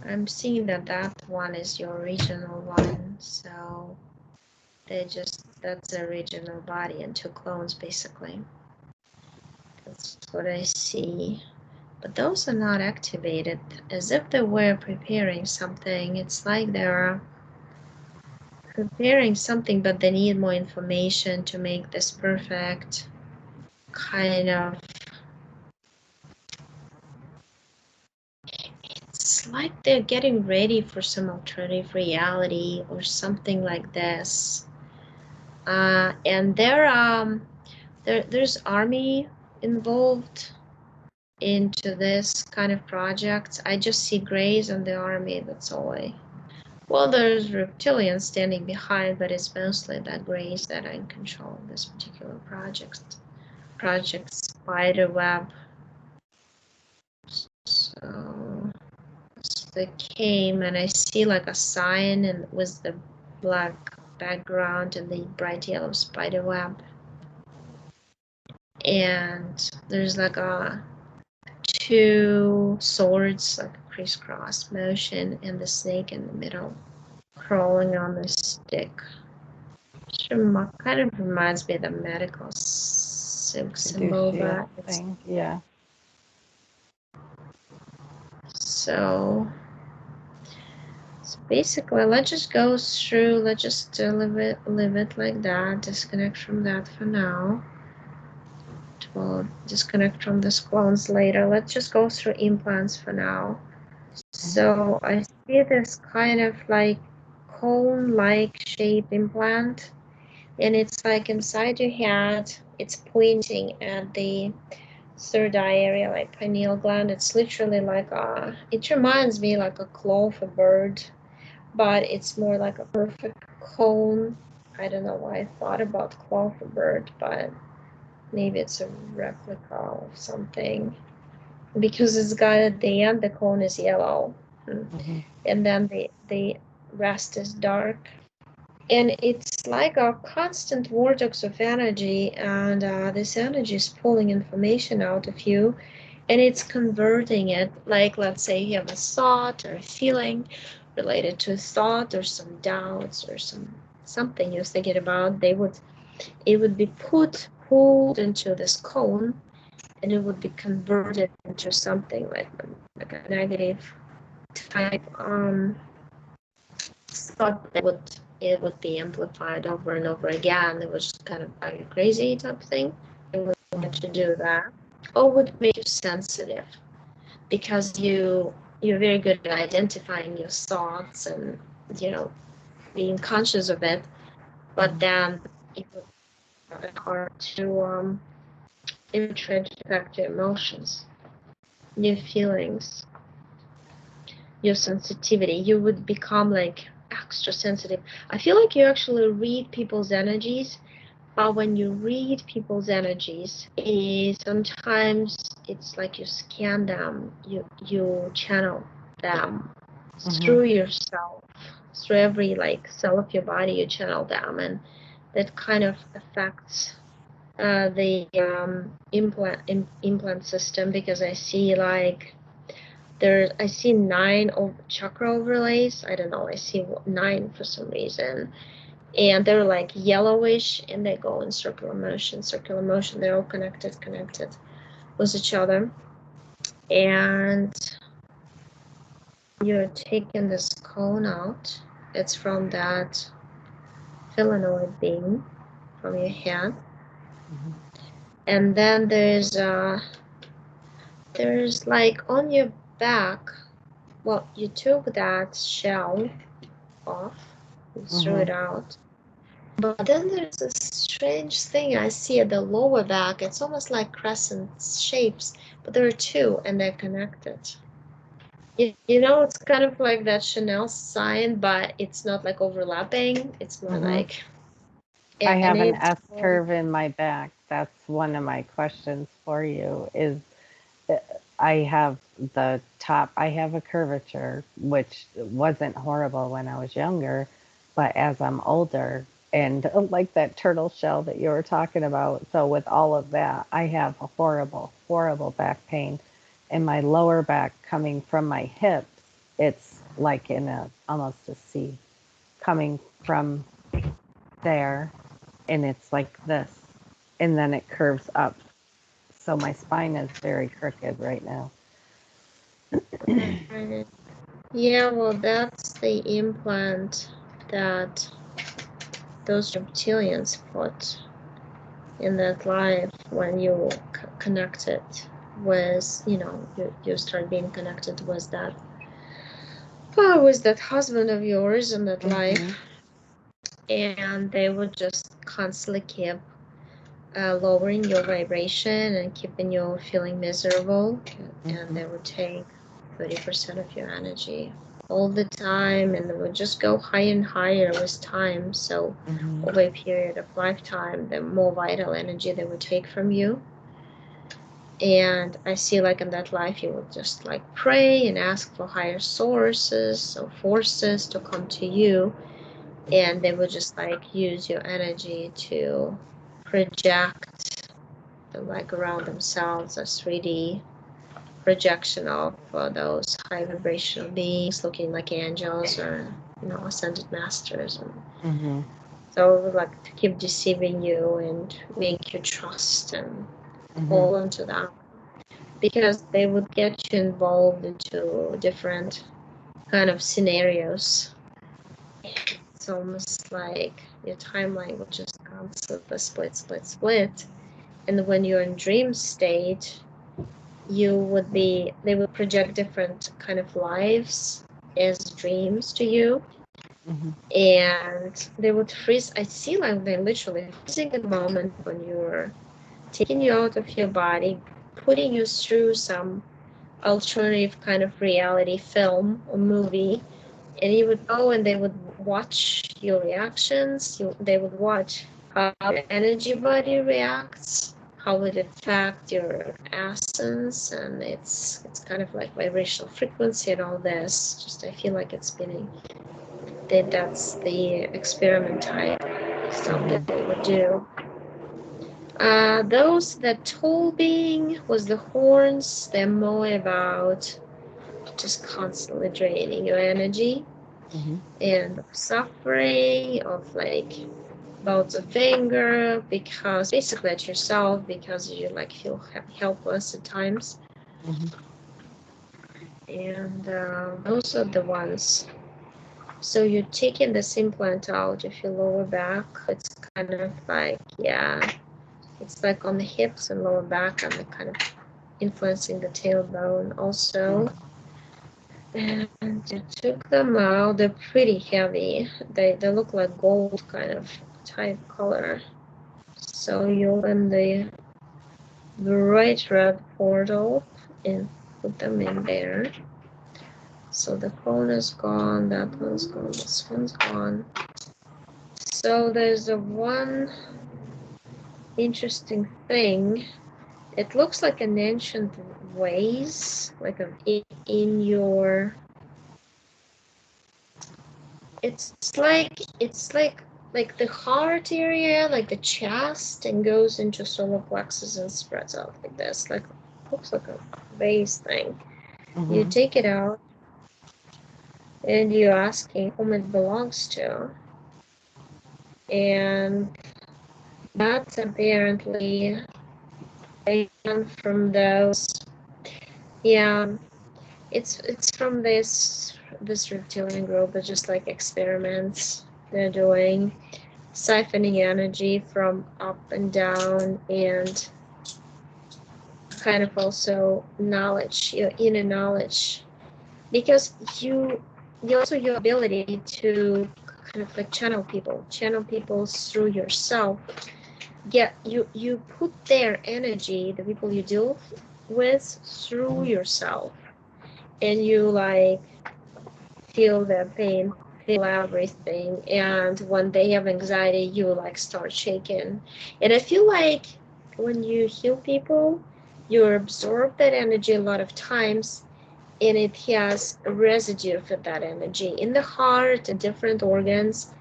I'm seeing that one is your original one, so that's the original body and two clones, basically. That's what I see. But those are not activated, as if they were preparing something. It's like they're comparing something, but they need more information to make this perfect. Kind of, it's like they're getting ready for some alternative reality or something like this. And there's army involved into this kind of project. I just see grays on the army. That's all well, there's reptilians standing behind, but it's mostly the grays that are in control of this particular project. Project Spiderweb. So they came, and I see like a sign, and with the black background and the bright yellow spiderweb. And there's like two swords, like a crisscross motion, and the snake in the middle, crawling on the stick. Kind of reminds me of the medical silk symbol, Shield but it's thing. Yeah. so. So basically, let's just go through. Let's just live it like that. Disconnect from that for now. We'll disconnect from the clones later. Let's just go through implants for now. So I see this kind of like cone-like shaped implant, and it's like inside your head. It's pointing at the third eye area, like pineal gland. It's literally like it reminds me like a claw of a bird, but it's more like a perfect cone. I don't know why I thought about claw of a bird, but maybe it's a replica of something. Because it's got at the end, the cone is yellow. Mm-hmm. And then the rest is dark. And it's like a constant vortex of energy, and this energy is pulling information out of you, and it's converting it. Like, let's say you have a thought or a feeling related to a thought, or some doubts, or something you're thinking about. It would be pulled into this cone, and it would be converted into something like a negative type thought that it would be amplified over and over again. It was kind of are you crazy type thing. It would get to do that, or would make you sensitive, because you're very good at identifying your thoughts and you know being conscious of it, but then it would be hard to infiltrate affect your emotions, your feelings, your sensitivity. You would become like extra sensitive. I feel like you actually read people's energies, but when you read people's energies, sometimes it's like you scan them, you channel them Mm-hmm. through yourself, through every like cell of your body. You channel them, and that kind of affects the implant system, because I see like I see 9 chakra overlays. I don't know. I see 9 for some reason, and they're like yellowish, and they go in circular motion. Circular motion. They're all connected with each other, and you're taking this cone out. It's from that phelanoid being from your head, Mm-hmm. and then there's like on your back. Well, you took that shell off, you threw Mm-hmm. it out. But then there's a strange thing I see at the lower back. It's almost like crescent shapes, but there are two and they're connected. You know, it's kind of like that Chanel sign, but it's not like overlapping. It's more Mm-hmm. like, I and have an it's S curve in my back. That's one of my questions for you. Is uh, I have the top. I have a curvature, which wasn't horrible when I was younger, but as I'm older, and like that turtle shell that you were talking about. So with all of that, I have a horrible, horrible back pain, in my lower back coming from my hips. It's like in a almost a C coming from there, and it's like this, and then it curves up. So my spine is very crooked right now. yeah, well, that's the implant that those reptilians put in that life when you connected with, you start being connected with that husband of yours in that Mm-hmm. life, and they would just constantly keep lowering your vibration and keeping you feeling miserable, and Mm-hmm. they would take 30% of your energy all the time, and it would just go higher and higher with time. So Mm-hmm. over a period of lifetime, the more vital energy they would take from you. And I see, like, in that life, you would just like pray and ask for higher sources or forces to come to you, and they would just like use your energy to project like around themselves as 3D projection of those high vibrational beings looking like angels or ascended masters. And Mm-hmm. so it would like to keep deceiving you and make you trust and Mm-hmm. fall into that, because they would get you involved into different kind of scenarios. It's almost like your timeline would just constantly split. And when you're in dream state, they would project different kind of lives as dreams to you, Mm-hmm. and they would freeze. I see like they're literally freezing the moment when you're taking you out of your body, putting you through some alternative kind of reality film or movie, and you would go and they would watch your reactions. They would watch how your energy body reacts, how it affects your essence, and it's kind of like vibrational frequency and all this. Just I feel like it's spinning. That's the experiment type stuff Mm-hmm. that they would do. Those that tall being was the horns. They're more about just constantly draining your energy Mm-hmm. and suffering of like bouts of anger, because basically at yourself, because you like feel helpless at times. Mm-hmm. And those are the ones. So you're taking this implant out of your lower back. It's kind of like, yeah, it's like on the hips and lower back, and the kind of influencing the tailbone also. And you took them out. They're pretty heavy. They look like gold kind of type color. So you open the bright red portal and put them in there. So the phone is gone, that one's gone, this one's gone. So there's a one interesting thing. It looks like an ancient vase, like in your. It's like the heart area, like the chest, and goes into solar plexus and spreads out like this. Like looks like a vase thing. You Mm-hmm. take it out and you're asking whom it belongs to, and that's apparently taken from those. Yeah, it's from this reptilian group. It's just like experiments they're doing, siphoning energy from up and down, and kind of also knowledge, your inner knowledge, because you also your ability to kind of like channel people through yourself. Yeah, you put their energy, the people you deal with, through Mm-hmm. yourself, and you like feel their pain, feel everything, and when they have anxiety, you like start shaking. And I feel like when you heal people, you absorb that energy a lot of times, and it has a residue of that energy in the heart and different organs,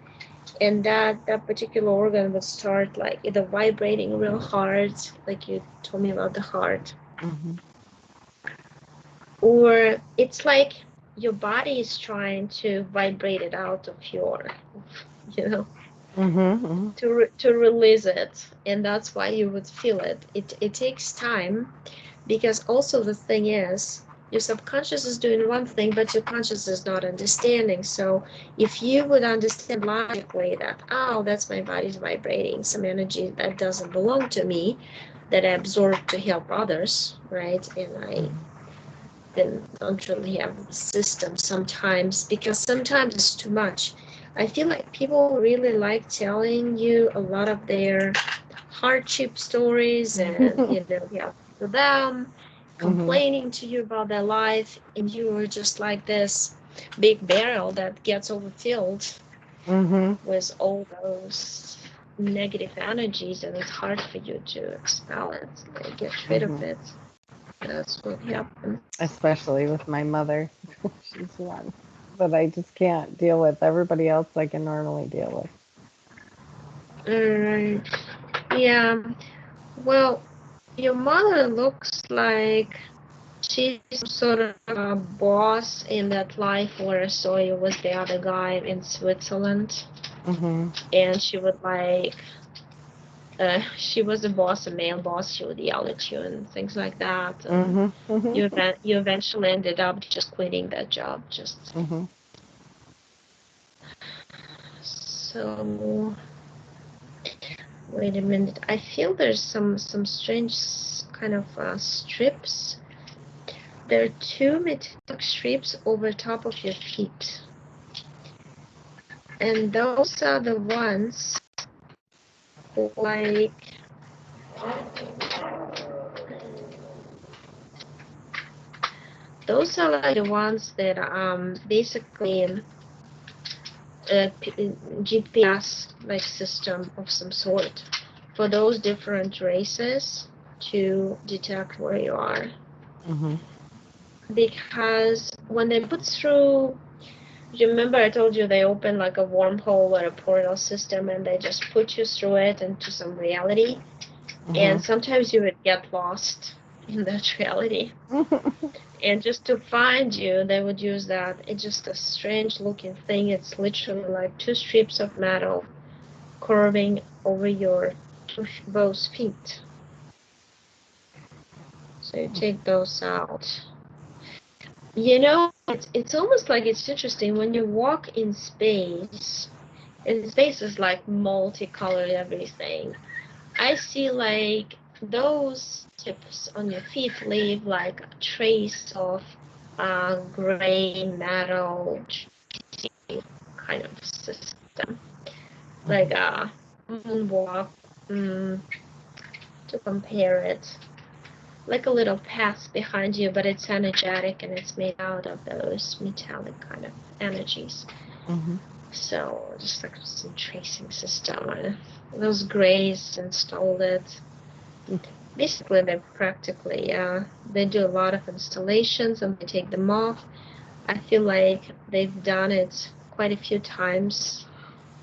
and that particular organ would start like either vibrating real hard, like you told me about the heart, Mm-hmm. or it's like your body is trying to vibrate it out of your, you know, Mm-hmm. to release it, and that's why you would feel it. It takes time, because also the thing is Your subconscious is doing one thing, but your conscious is not understanding. So if you would understand logically that, oh, that's my body's vibrating some energy that doesn't belong to me, that I absorb to help others, right? And I then don't really have the system sometimes, because sometimes it's too much. I feel like people really like telling you a lot of their hardship stories and yeah, to them, Mhm. complaining to you about their life, and you are just like this big barrel that gets overfilled Mhm. with all those negative energies, and it's hard for you to expel it, like get rid of Mhm. it. That's what happens. Especially with my mother. She's one that I just can't deal with. Everybody else I can normally deal with. Alright. Yeah. Well, your mother looks like she's some sort of a boss in that life where I saw you with the other guy in Switzerland, Mhm. and she would like, she was a boss, a male boss. She would yell at you and things like that, and Mhm. Mhm. you eventually ended up just quitting that job. Just Mhm. so. Wait a minute. I feel there's some strange kind of strips. There are two metallic strips over top of your feet, and those are the ones who like, those are like the ones that basically GPS like system of some sort for those different races to detect where you are. Mhm. Because when they put through, you remember I told you they open like a wormhole or a portal system, and they just put you through it into some reality, and Mhm. sometimes you would get lost in that reality. And just to find you, they would use that. It's just a strange looking thing. It's literally like two strips of metal curving over your both feet. So you take those out. You know, it's almost like it's interesting when you walk in space, and space is like multicolored everything. I see like those tips on your feet leave like a trace of gray metal kind of system, like Mhm. a moonwalk, mm, to compare it, like a little path behind you, but it's energetic and it's made out of those metallic kind of energies. Mhm. So just like some tracing system. Those grays installed it. Basically, they practically, they do a lot of installations and they take them off. I feel like they've done it quite a few times.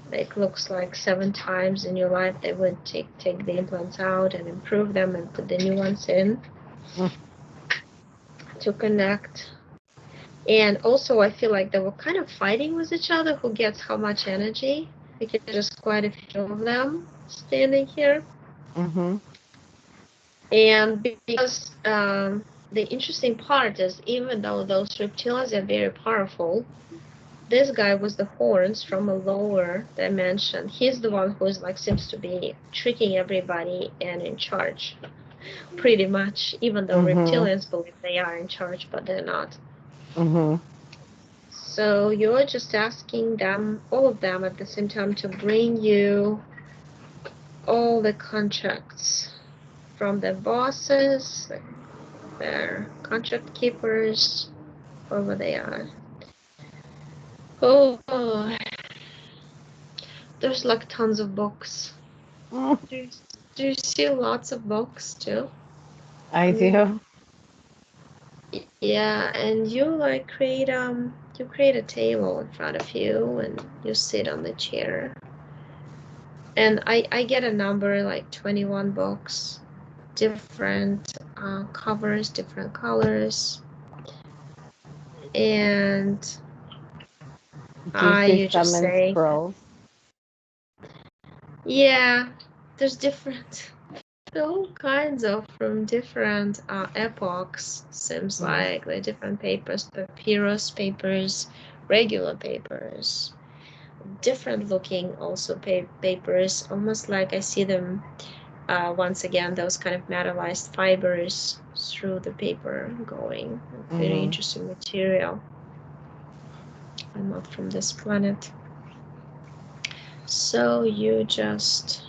Like looks like 7 times in your life they would take the implants out and improve them and put the new ones in Mhm. to connect. And also, I feel like they were kind of fighting with each other who gets how much energy, because there's quite a few of them standing here. Mhm. And because the interesting part is, even though those reptiles are very powerful, this guy with the horns from a lower dimension, he's the one who's like seems to be tricking everybody and in charge, pretty much. Even though Mhm. reptilians believe they are in charge, but they're not. Mhm. So you're just asking them, all of them at the same time, to bring you all the contracts from the bosses, their contract keepers, whoever they are. Oh, there's like tons of books. Do you, do you see lots of books too? I Mm, do. yeah, and you create a table in front of you and you sit on the chair. And I get a number like 21 books, different covers, different colors, and Do you see you just some in say, scrolls? yeah, there's different, all kinds of from different epochs. Seems like the different papers, papyrus papers, regular papers, different looking also papers, almost like I see them once again, those kind of metallized fibers through the paper going. Very interesting material. I'm not from this planet. So you just,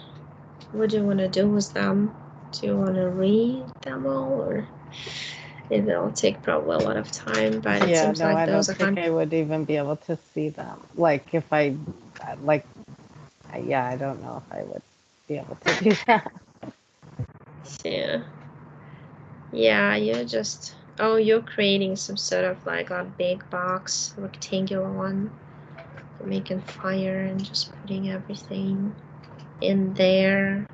what do you want to do with them? Do you want to read them all, or it'll take probably a lot of time? But it Yeah, seems no, like I those don't are think I would even be able to see them. Like if I, like, yeah, I don't know if I would be able to do that. yeah, yeah. You just, oh, you're creating some sort of like a big box, rectangular one, for making fire and just putting everything in there.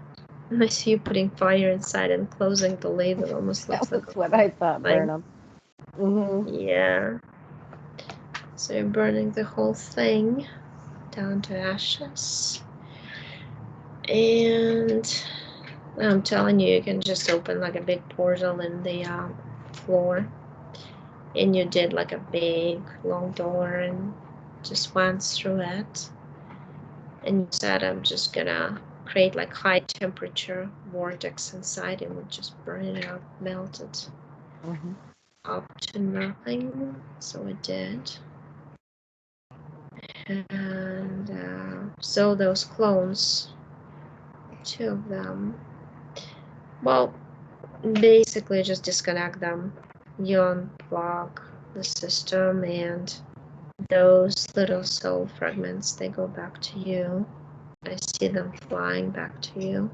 I see you putting fire inside and closing the lid. It almost That looks like was a what cool I thought, thing. Burnham. Yeah. So you're burning the whole thing down to ashes. And I'm telling you, you can just open like a big portal in the floor. And you did like a big long door and just went through it. And you said, I'm just gonna create like high temperature vortex inside and would just burn it out, melt it up to nothing. So it did. And so those clones, two of them, well, basically just disconnect them. You unplug the system, and those little soul fragments, they go back to you. I see them flying back to you.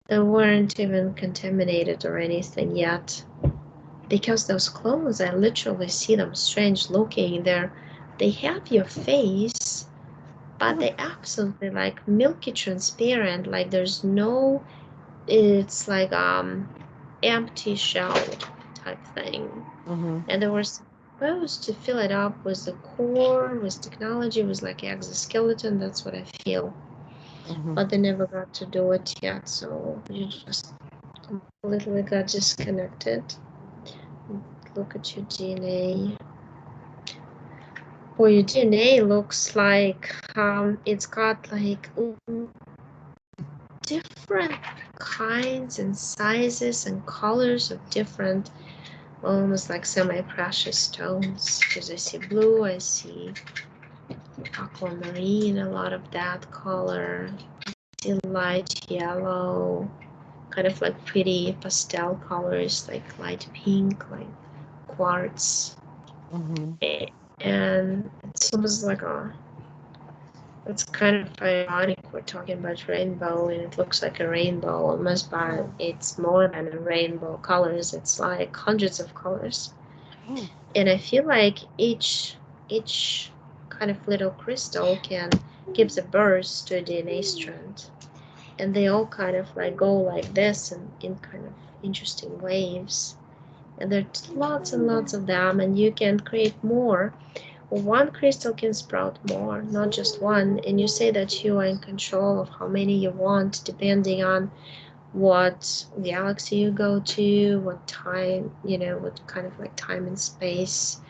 They weren't even contaminated or anything yet, because those clones, I literally see them strange looking. They have your face, but they absolutely like milky transparent, like there's no, it's like empty shell type thing. And they were supposed to fill it up with the core, with technology, with like exoskeleton. That's what I feel. But they never got to do it yet, so you just completely got disconnected. Look at your DNA. Well, your DNA looks like it's got like different kinds and sizes and colors of different, almost like semi-precious stones. Because I see blue, I see aquamarine, a lot of that color. I see light yellow, kind of like pretty pastel colors, like light pink, like quartz. And it's almost like it's kind of ironic we're talking about rainbow and it looks like a rainbow almost, but it's more than a rainbow colors. It's like hundreds of colors. And I feel like each kind of little crystal gives a burst to a DNA strand. And they all kind of like go like this and in kind of interesting waves. And there's lots and lots of them, and you can create more. One crystal can sprout more, not just one. And you say that you are in control of how many you want, depending on what galaxy you go to, what time, what kind of like time and space,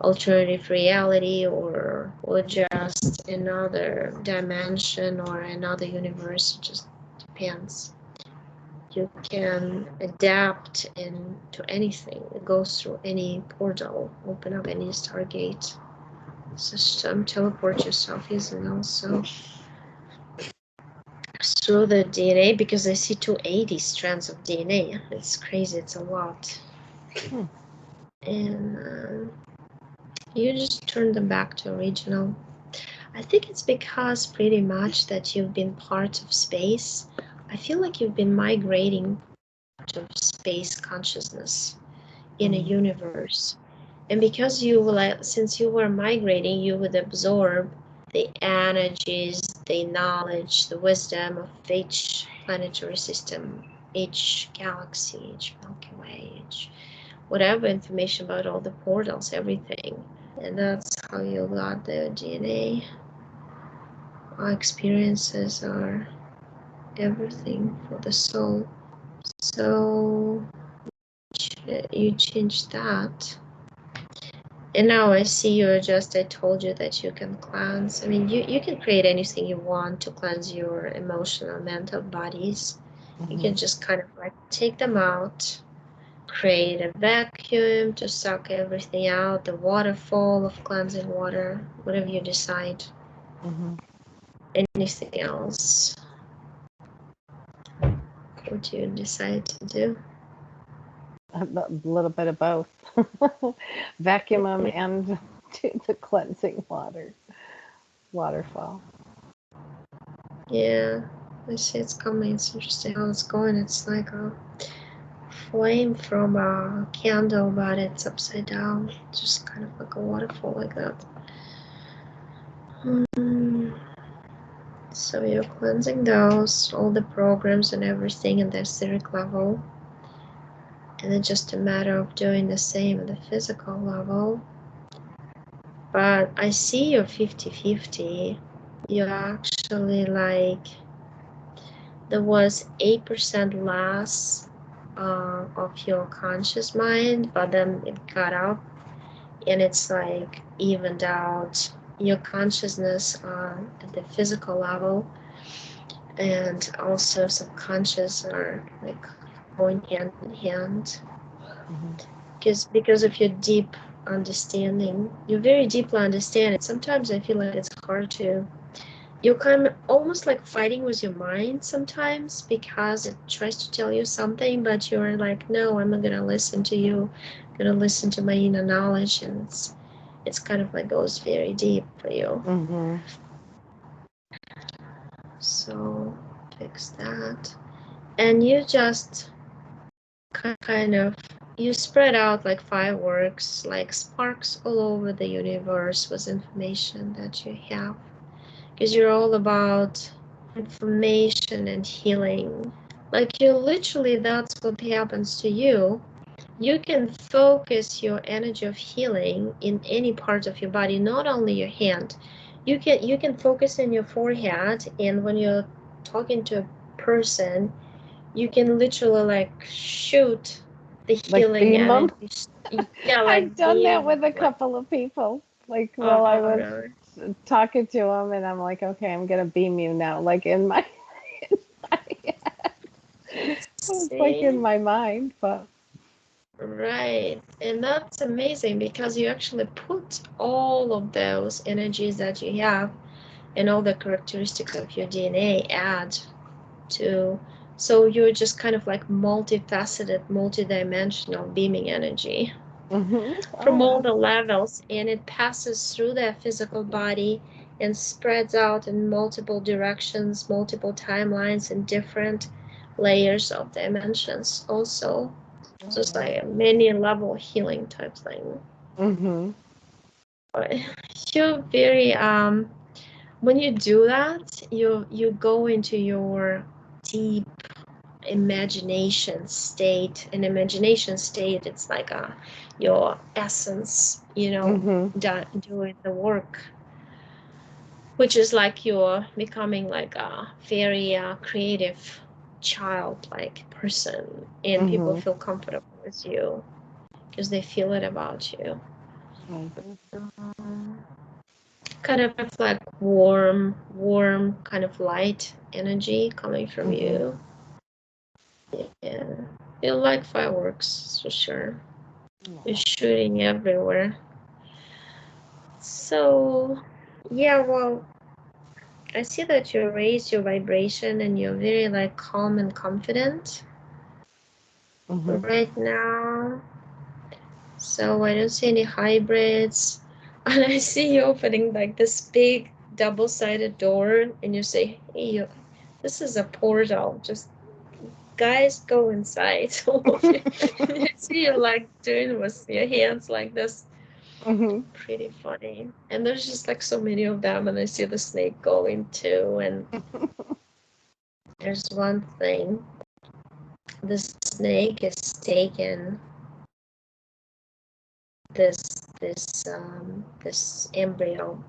alternative reality, or just another dimension or another universe. It just depends. You can adapt into anything. It goes through any portal, open up any stargate system, teleport yourself easily also through the DNA, because I see 280 strands of DNA. It's crazy, it's a lot. And you just turn them back to original. I think it's because pretty much that you've been part of space. I feel like you've been migrating to space consciousness in a universe. And because since you were migrating, you would absorb the energies, the knowledge, the wisdom of each planetary system, each galaxy, each Milky Way, each whatever information about all the portals, everything. And that's how you got the DNA. Our experiences are everything for the soul. So you change that. And now I see you adjust. I told you that you can cleanse. I mean, you can create anything you want to cleanse your emotional, mental bodies. You Mm-hmm. can just kind of like take them out, create a vacuum to suck everything out, the waterfall of cleansing water, whatever you decide. Mm-hmm. Anything else? What do you decide to do? A little bit of both. Vacuum 'em and do the cleansing waterfall. Yeah, I see it's coming. It's interesting how it's going. It's like a flame from a candle, but it's upside down. Just kind of like a waterfall like that. Mm. So you're cleansing those, all the programs and everything in the etheric level. And it's just a matter of doing the same at the physical level. But I see you're 50-50. You're actually like, there was 8% less of your conscious mind, but then it got up and it's like evened out your consciousness at the physical level and also subconscious are like going hand in hand Mm-hmm. because of your deep understanding. You very deeply understand it. Sometimes I feel like it's hard to, you're kind of almost like fighting with your mind sometimes because it tries to tell you something, but you're like, no, I'm not gonna listen to you. I'm gonna listen to my inner knowledge, and it's kind of like goes very deep for you. Mm-hmm. So fix that, and you just kind of you spread out like fireworks, like sparks all over the universe with information that you have, because you're all about information and healing. Like you literally, that's what happens to you. You can focus your energy of healing in any part of your body, not only your hand. You can focus in your forehead, and when you're talking to a person, you can literally like shoot the Like healing beam 'em. energy. Yeah, I've like done that beam, with a like, couple of people. Like while I oh was really? talking to them, and I'm like, okay, I'm gonna beam you now. Like in my, in my it's like in See? my mind, but Right. And that's amazing because you actually put all of those energies that you have and all the characteristics of your DNA add to, so you're just kind of like multifaceted, multidimensional beaming energy mm-hmm. Oh from all wow. the levels, and it passes through the physical body and spreads out in multiple directions, multiple timelines, and different layers of dimensions also. So Oh it's like wow. a many level healing type thing. Mm-hmm. But you're very when you do that, you go into your deep imagination state. An imagination state, it's like your essence, Mm-hmm. doing the work, which is like you're becoming like a very creative child-like person, and people Mm-hmm. feel comfortable with you because they feel it about you. Oh, good. Kind of like warm, kind of light energy coming from Mm-hmm. you. Yeah, you like fireworks for sure. You're Yeah. shooting everywhere. So, yeah, well, I see that you raise your vibration and you're very like calm and confident Mm-hmm. right now. So I don't see any hybrids. And I see you opening like this big double-sided door and you say, hey, this is a portal. Just guys go inside. You see you like doing with your hands like this. Mm-hmm. Pretty funny. And there's just like so many of them, and I see the snake going too. And there's one thing, the snake is taking this this embryo,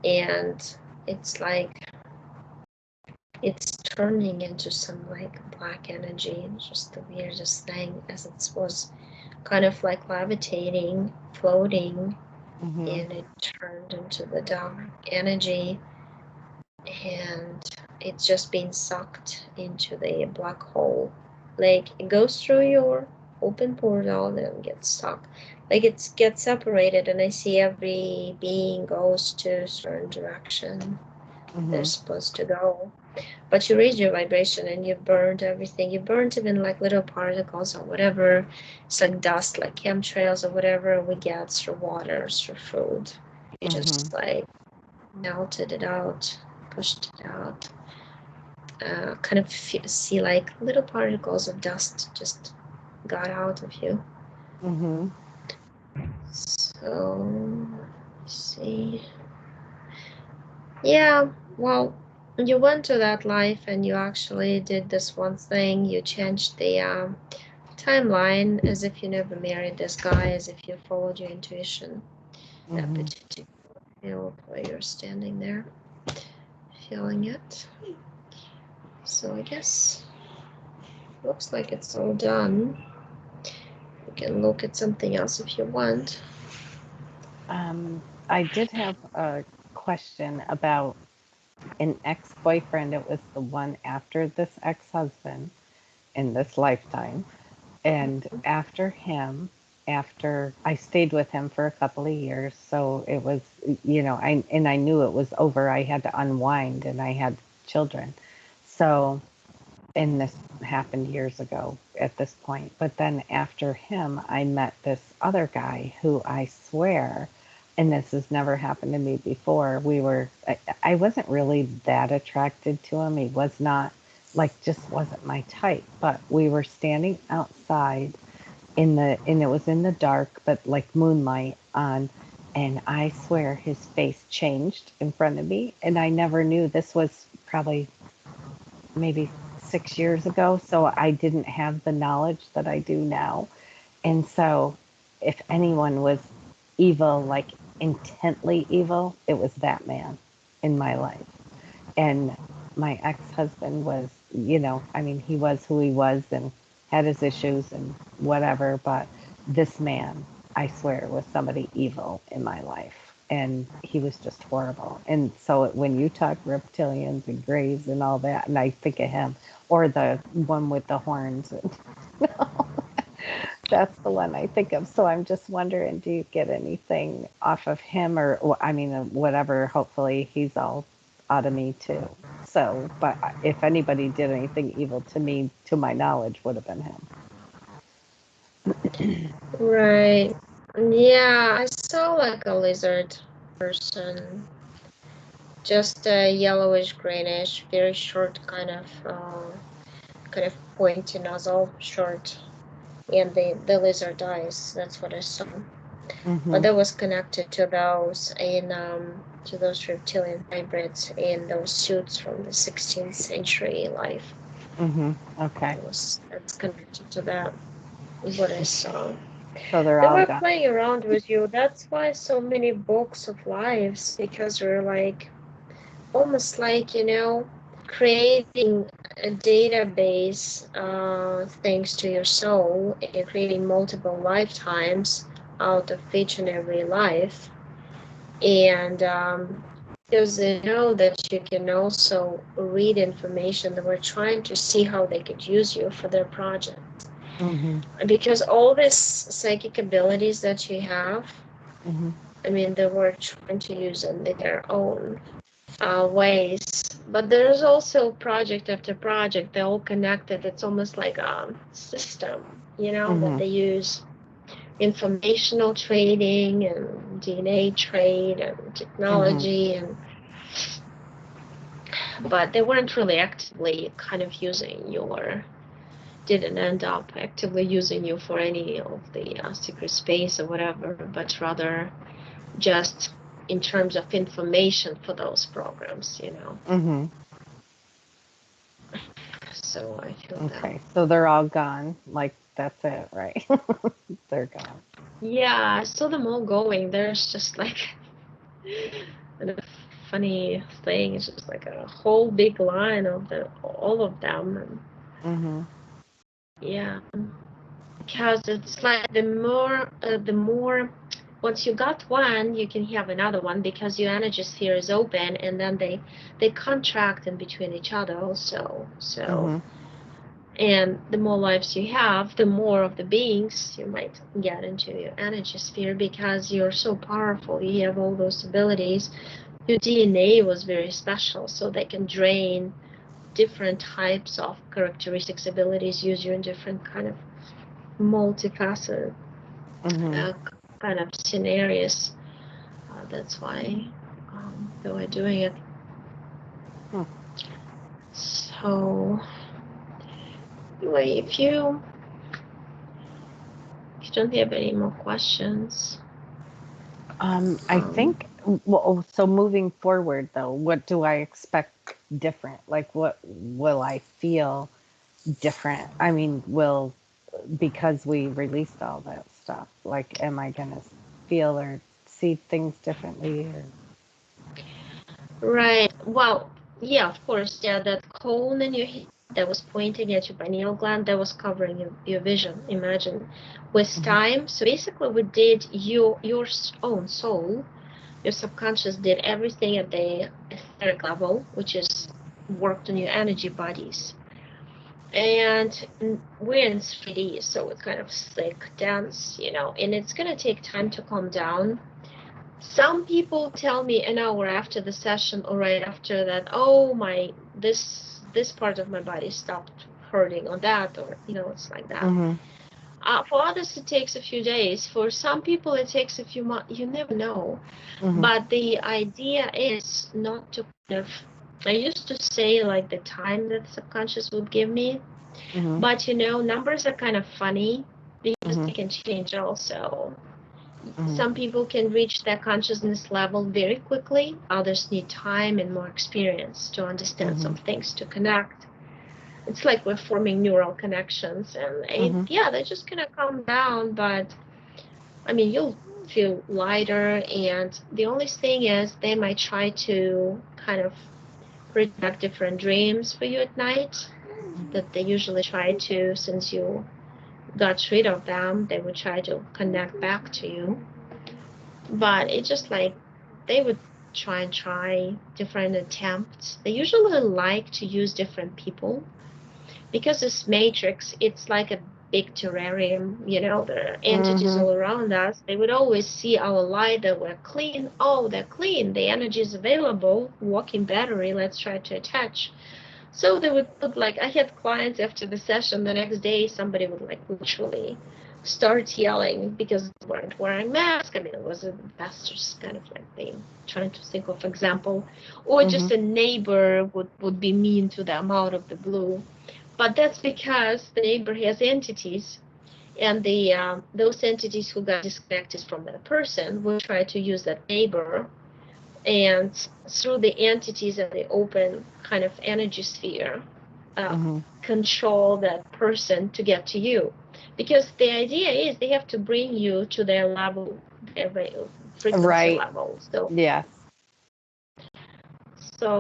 and it's like it's turning into some like black energy. Just the weirdest thing, as it was kind of like levitating, floating, Mhm. and it turned into the dark energy, and it's just being sucked into the black hole. Like it goes through your open portal and then gets stuck. Like it gets separated, and I see every being goes to a certain direction they're Mhm. supposed to go. But you raise your vibration and you burned everything. You burned even like little particles or whatever. It's like dust, like chemtrails or whatever we get through water, through food. You Mhm. just like melted it out, pushed it out. Kind of see like little particles of dust just got out of you. Mhm. So, let's see. Yeah, well, you went to that life and you actually did this one thing. You changed the timeline as if you never married this guy, as if you followed your intuition. That Mhm. particular field where you're standing there, feeling it. So I guess looks like it's all done. You can look at something else if you want. I did have a question about an ex-boyfriend. It was the one after this ex-husband in this lifetime. And after him, after I stayed with him for a couple of years, so it was, I knew it was over. I had to unwind and I had children. So, and this happened years ago at this point. But then after him, I met this other guy who I swear, and this has never happened to me before. I wasn't really that attracted to him. He was not, like, just wasn't my type. But we were standing outside and it was in the dark, but like moonlight on. And I swear his face changed in front of me. And I never knew. This was probably maybe 6 years ago. So I didn't have the knowledge that I do now. And so if anyone was evil, like intently evil, it was that man in my life. And my ex-husband was, I mean, he was who he was and had his issues and whatever, but this man, I swear, was somebody evil in my life. And he was just horrible. And so when you talk reptilians and grays and all that, and I think of him, or the one with the horns, and that's the one I think of. So I'm just wondering, do you get anything off of him, or I mean, whatever? Hopefully, he's all out of me too. So, but if anybody did anything evil to me, to my knowledge, would have been him. Right. Yeah, I saw like a lizard person, just a yellowish greenish, very short kind of pointy nozzle, short, and the lizard eyes. That's what I saw. But Mhm. that was connected to those reptilian hybrids in those suits from the 16th century life. Mhm. Okay. That's connected to that. Is what I saw. So they're They all were gone. playing around with you. That's why so many books of lives, because they're like almost like, creating a database thanks to your soul, and creating multiple lifetimes out of each and every life. And because they know that you can also read information, that we're trying to see how they could use you for their project. Mhm. Because all these psychic abilities that you have, Mhm. I mean, they were trying to use in their own ways. But there's also project after project. They're all connected. It's almost like a system, that Mhm. they use informational trading and DNA trade and Mhm. technology, and but they weren't really actively kind of using your didn't end up actively using you for any of the secret space or whatever, but rather just in terms of information for those programs. Mhm. So I feel that. Okay. So they're all gone. Like that's it, right? They're gone. Yeah, I saw them all going. There's just like funny thing. It's just like a whole big line of all of them. And Mhm. yeah, because it's like the more once you got one, you can have another one because your energy sphere is open, and then they contract in between each other also. So, Mhm. and the more lives you have, the more of the beings you might get into your energy sphere because you're so powerful. You have all those abilities. Your DNA was very special, so they can drain different types of characteristics, abilities, use you in different kind of multifaceted Mhm. uh, kind of scenarios. That's why they were doing it. Hmm. So, anyway, if you don't have any more questions, I um, think, well, so moving forward though, what do I expect different? Like what will I feel different? I mean, will, because we released all that stuff, like am I going to feel or see things differently or right. Well, yeah, of course, yeah, that cone in your head that was pointing at your pineal gland that was covering your vision. Imagine with Mhm. time. So basically, we did your own soul. Your subconscious did everything at the etheric level, which is worked on your energy bodies. And we're in 3D, so it's kind of thick, dense, and it's gonna take time to calm down. Some people tell me an hour after the session or right after that, oh my, this part of my body stopped hurting or that, or it's like that. Mhm. For others, it takes a few days. For some people, it takes a few months. You never know. Mhm. But the idea is not to kind of. I used to say like the time that the subconscious would give me, Mhm. but numbers are kind of funny because Mhm. they can change also. Mhm. Some people can reach their consciousness level very quickly, others need time and more experience to understand some Mhm. things, to connect. It's like we're forming neural connections, and Mhm. yeah, they're just gonna calm down, but I mean, you'll feel lighter, and the only thing is they might try to kind of project different dreams for you at night that they usually try to, since you got rid of them, they would try to connect back to you. But it's just like they would try different attempts. They usually like to use different people because this matrix, it's like a big terrarium. There are entities Mhm. all around us. They would always see our light that we're clean. Oh, they're clean. The energy is available. Walking battery. Let's try to attach. So they would put, like, I had clients after the session, the next day somebody would like literally start yelling because they weren't wearing masks. I mean, it was a pastor's kind of like thing, trying to think of example, or just Mhm. a neighbor would be mean to them out of the blue. But that's because the neighbor has entities, and the those entities who got disconnected from that person will try to use that neighbor, and through the entities and the open kind of energy sphere, uh, Mhm. control that person to get to you, because the idea is they have to bring you to their level, their frequency Right. level. So Yes.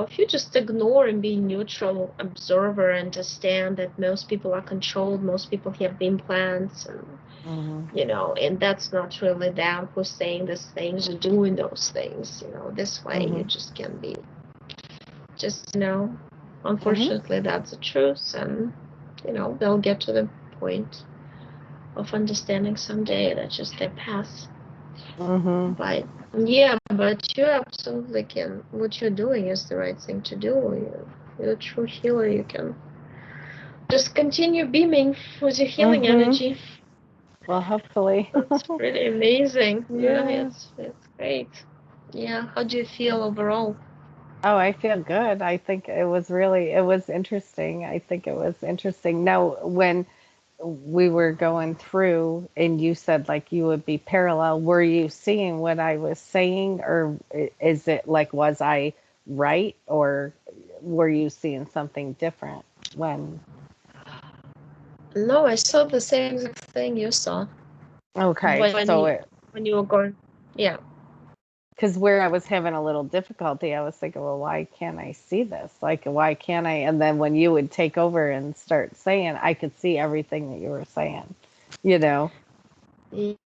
if you just ignore and be neutral observer, understand that most people are controlled, most people have implants, and Mhm. and that's not really them who's saying these things or doing those things. This way you Mhm. just can be just Mhm. unfortunately that's the truth, and they'll get to the point of understanding someday. That's just their path. Mhm. But yeah, but you absolutely can. What you're doing is the right thing to do. You're a true healer. You can just continue beaming with your healing Mhm. energy. Well, hopefully. That's pretty amazing. Yeah, Yeah. it's great. Yeah, how do you feel overall? Oh, I feel good. I think it was interesting. I think it was interesting. Now, when we were going through and you said like you would be parallel, were you seeing what I was saying, or is it like, was I right, or were you seeing something different when? No, I saw the same exact thing you saw Okay, when so you it, when you were going. Yeah. Because where I was having a little difficulty, I was thinking, well, why can't I see this? Like, why can't I? And then when you would take over and start saying, I could see everything that you were saying, you know?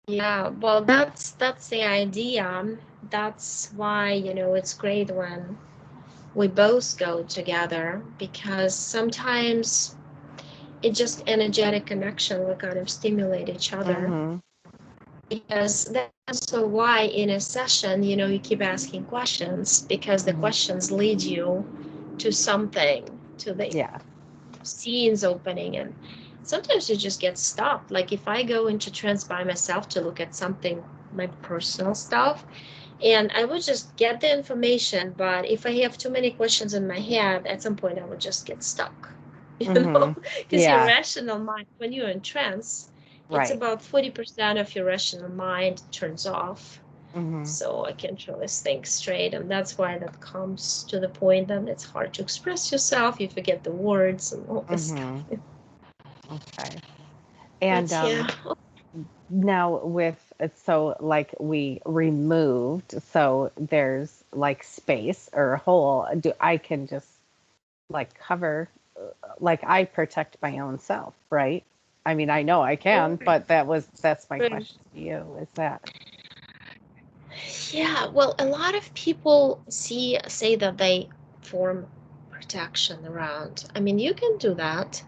Yeah, well, that's the idea. That's why, it's great when we both go together, because sometimes it's just energetic connection. We kind of stimulate each other. Mm-hmm. Because that's also why in a session, you keep asking questions, because the Mm-hmm. questions lead you to something, to the Yeah. scenes opening. And sometimes you just get stopped. Like if I go into trance by myself to look at something, my personal stuff, and I would just get the information, but if I have too many questions in my head, at some point I would just get stuck. Mm-hmm. Because your Yeah. rational mind, when you're in trance, it's Right. about 40% of your rational mind turns off. Mm-hmm. So I can't really think straight, and that's why that comes to the point that it's hard to express yourself. You forget the words and all this Mm-hmm. stuff. Okay. And But yeah, now with so like we removed, so there's like space or a hole. Do I can just like cover, like I protect my own self, right? I mean, I know I can, but that's my right. question to you. Is that Yeah, well, a lot of people say that they form protection around. I mean, you can do that.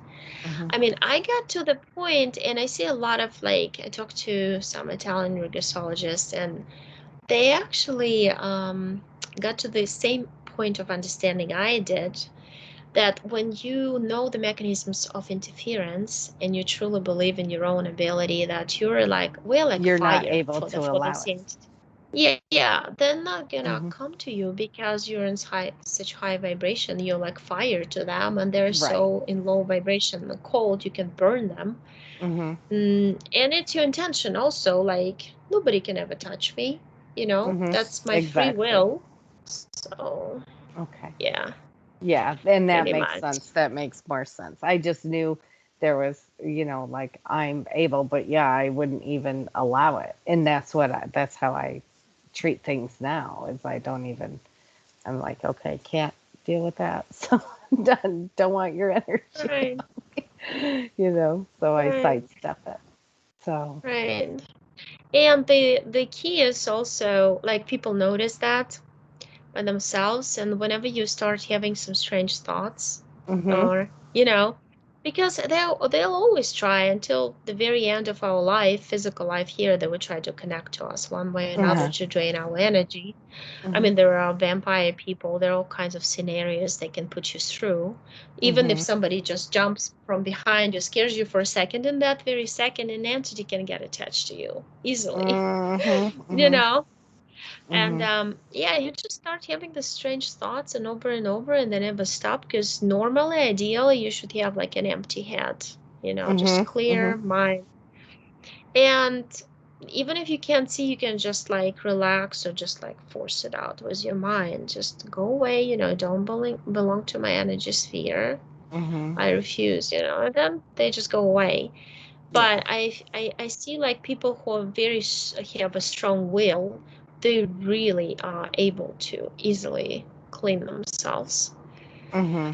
hmm I mean, I got to the point, and I see a lot of I talked to some Italian regressologists, and they actually got to the same point of understanding I did, that when you know the mechanisms of interference and you truly believe in your own ability, that you're like, we're like you're not fire able for the to for allow this it? entity. Yeah, yeah, they're not gonna hmm come to you because you're in such high vibration. You're like fire to them, and they're Right. so in low vibration and cold, you can burn them. hmm And it's your intention also. Like nobody can ever touch me. hmm That's my free Exactly. will. So Okay. yeah, Yeah, and that pretty makes much. sense. That makes more sense. I just knew there was, like I'm able, but yeah, I wouldn't even allow it. And that's how I treat things now is I don't even, I'm like, okay, can't deal with that. So don't want your energy, Right, so I right, sidestep it. So, right. And the key is also like people notice that by themselves, and whenever you start having some strange thoughts, mm-hmm, or because they'll always try until the very end of our life, physical life here, they will try to connect to us one way or another uh-huh, to drain our energy. I mm-hmm, mean, there are vampire people, there are all kinds of scenarios they can put you through. Even if mm-hmm, somebody just jumps from behind you, scares you for a second, in that very second, an entity can get attached to you easily. mm-hmm, you mm-hmm, know? And mm-hmm, yeah, you just start having the strange thoughts and over, and they never stop. Because normally, ideally, you should have like an empty head, just mm-hmm, mm-hmm, clear mind. And even if you can't see, you can just like relax or just like force it out with your mind. Just go away, don't belong to my energy sphere. mm-hmm. I refuse, and then they just go away. Yeah. But I see like people who are have a strong will, they really are able to easily clean themselves Mm-hmm.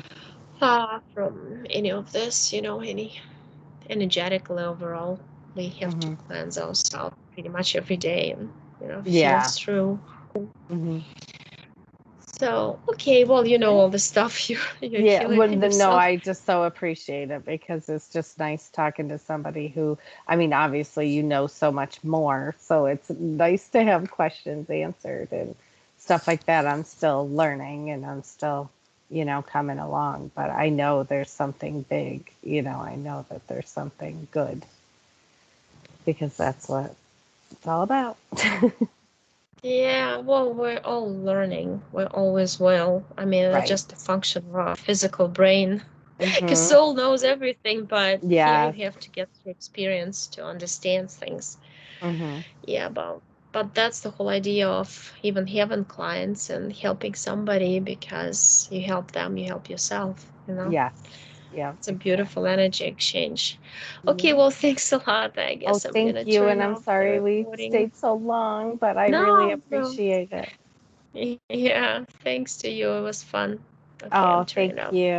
from any of this, any energetically overall. We have to Mm-hmm. cleanse ourselves pretty much every day, and feel Yeah. through. hmm So okay, well, all the stuff you're Yeah. feeling Well, in no, yourself. I just so appreciate it because it's just nice talking to somebody who, I mean, obviously you know so much more. So it's nice to have questions answered and stuff like that. I'm still learning and I'm still, coming along, but I know there's something big, I know that there's something good because that's what it's all about. Yeah, well, we're all learning. We're always will. I mean, it's Right. just a function of our physical brain. Because hmm soul knows everything, but here you Yes. have to get through experience to understand things. hmm Yeah, but that's the whole idea of even having clients and helping somebody, because you help them, you help yourself. Yes. Yeah, It's a for sure. beautiful energy exchange. Okay, Yeah. well, thanks a lot. I Oh, guess I'm thank gonna you, turn and I'm off the sorry we recording. stayed so long, but I really No, no. appreciate it. Yeah, thanks to you. It was fun. Okay, I'm Oh, thank turning off. you.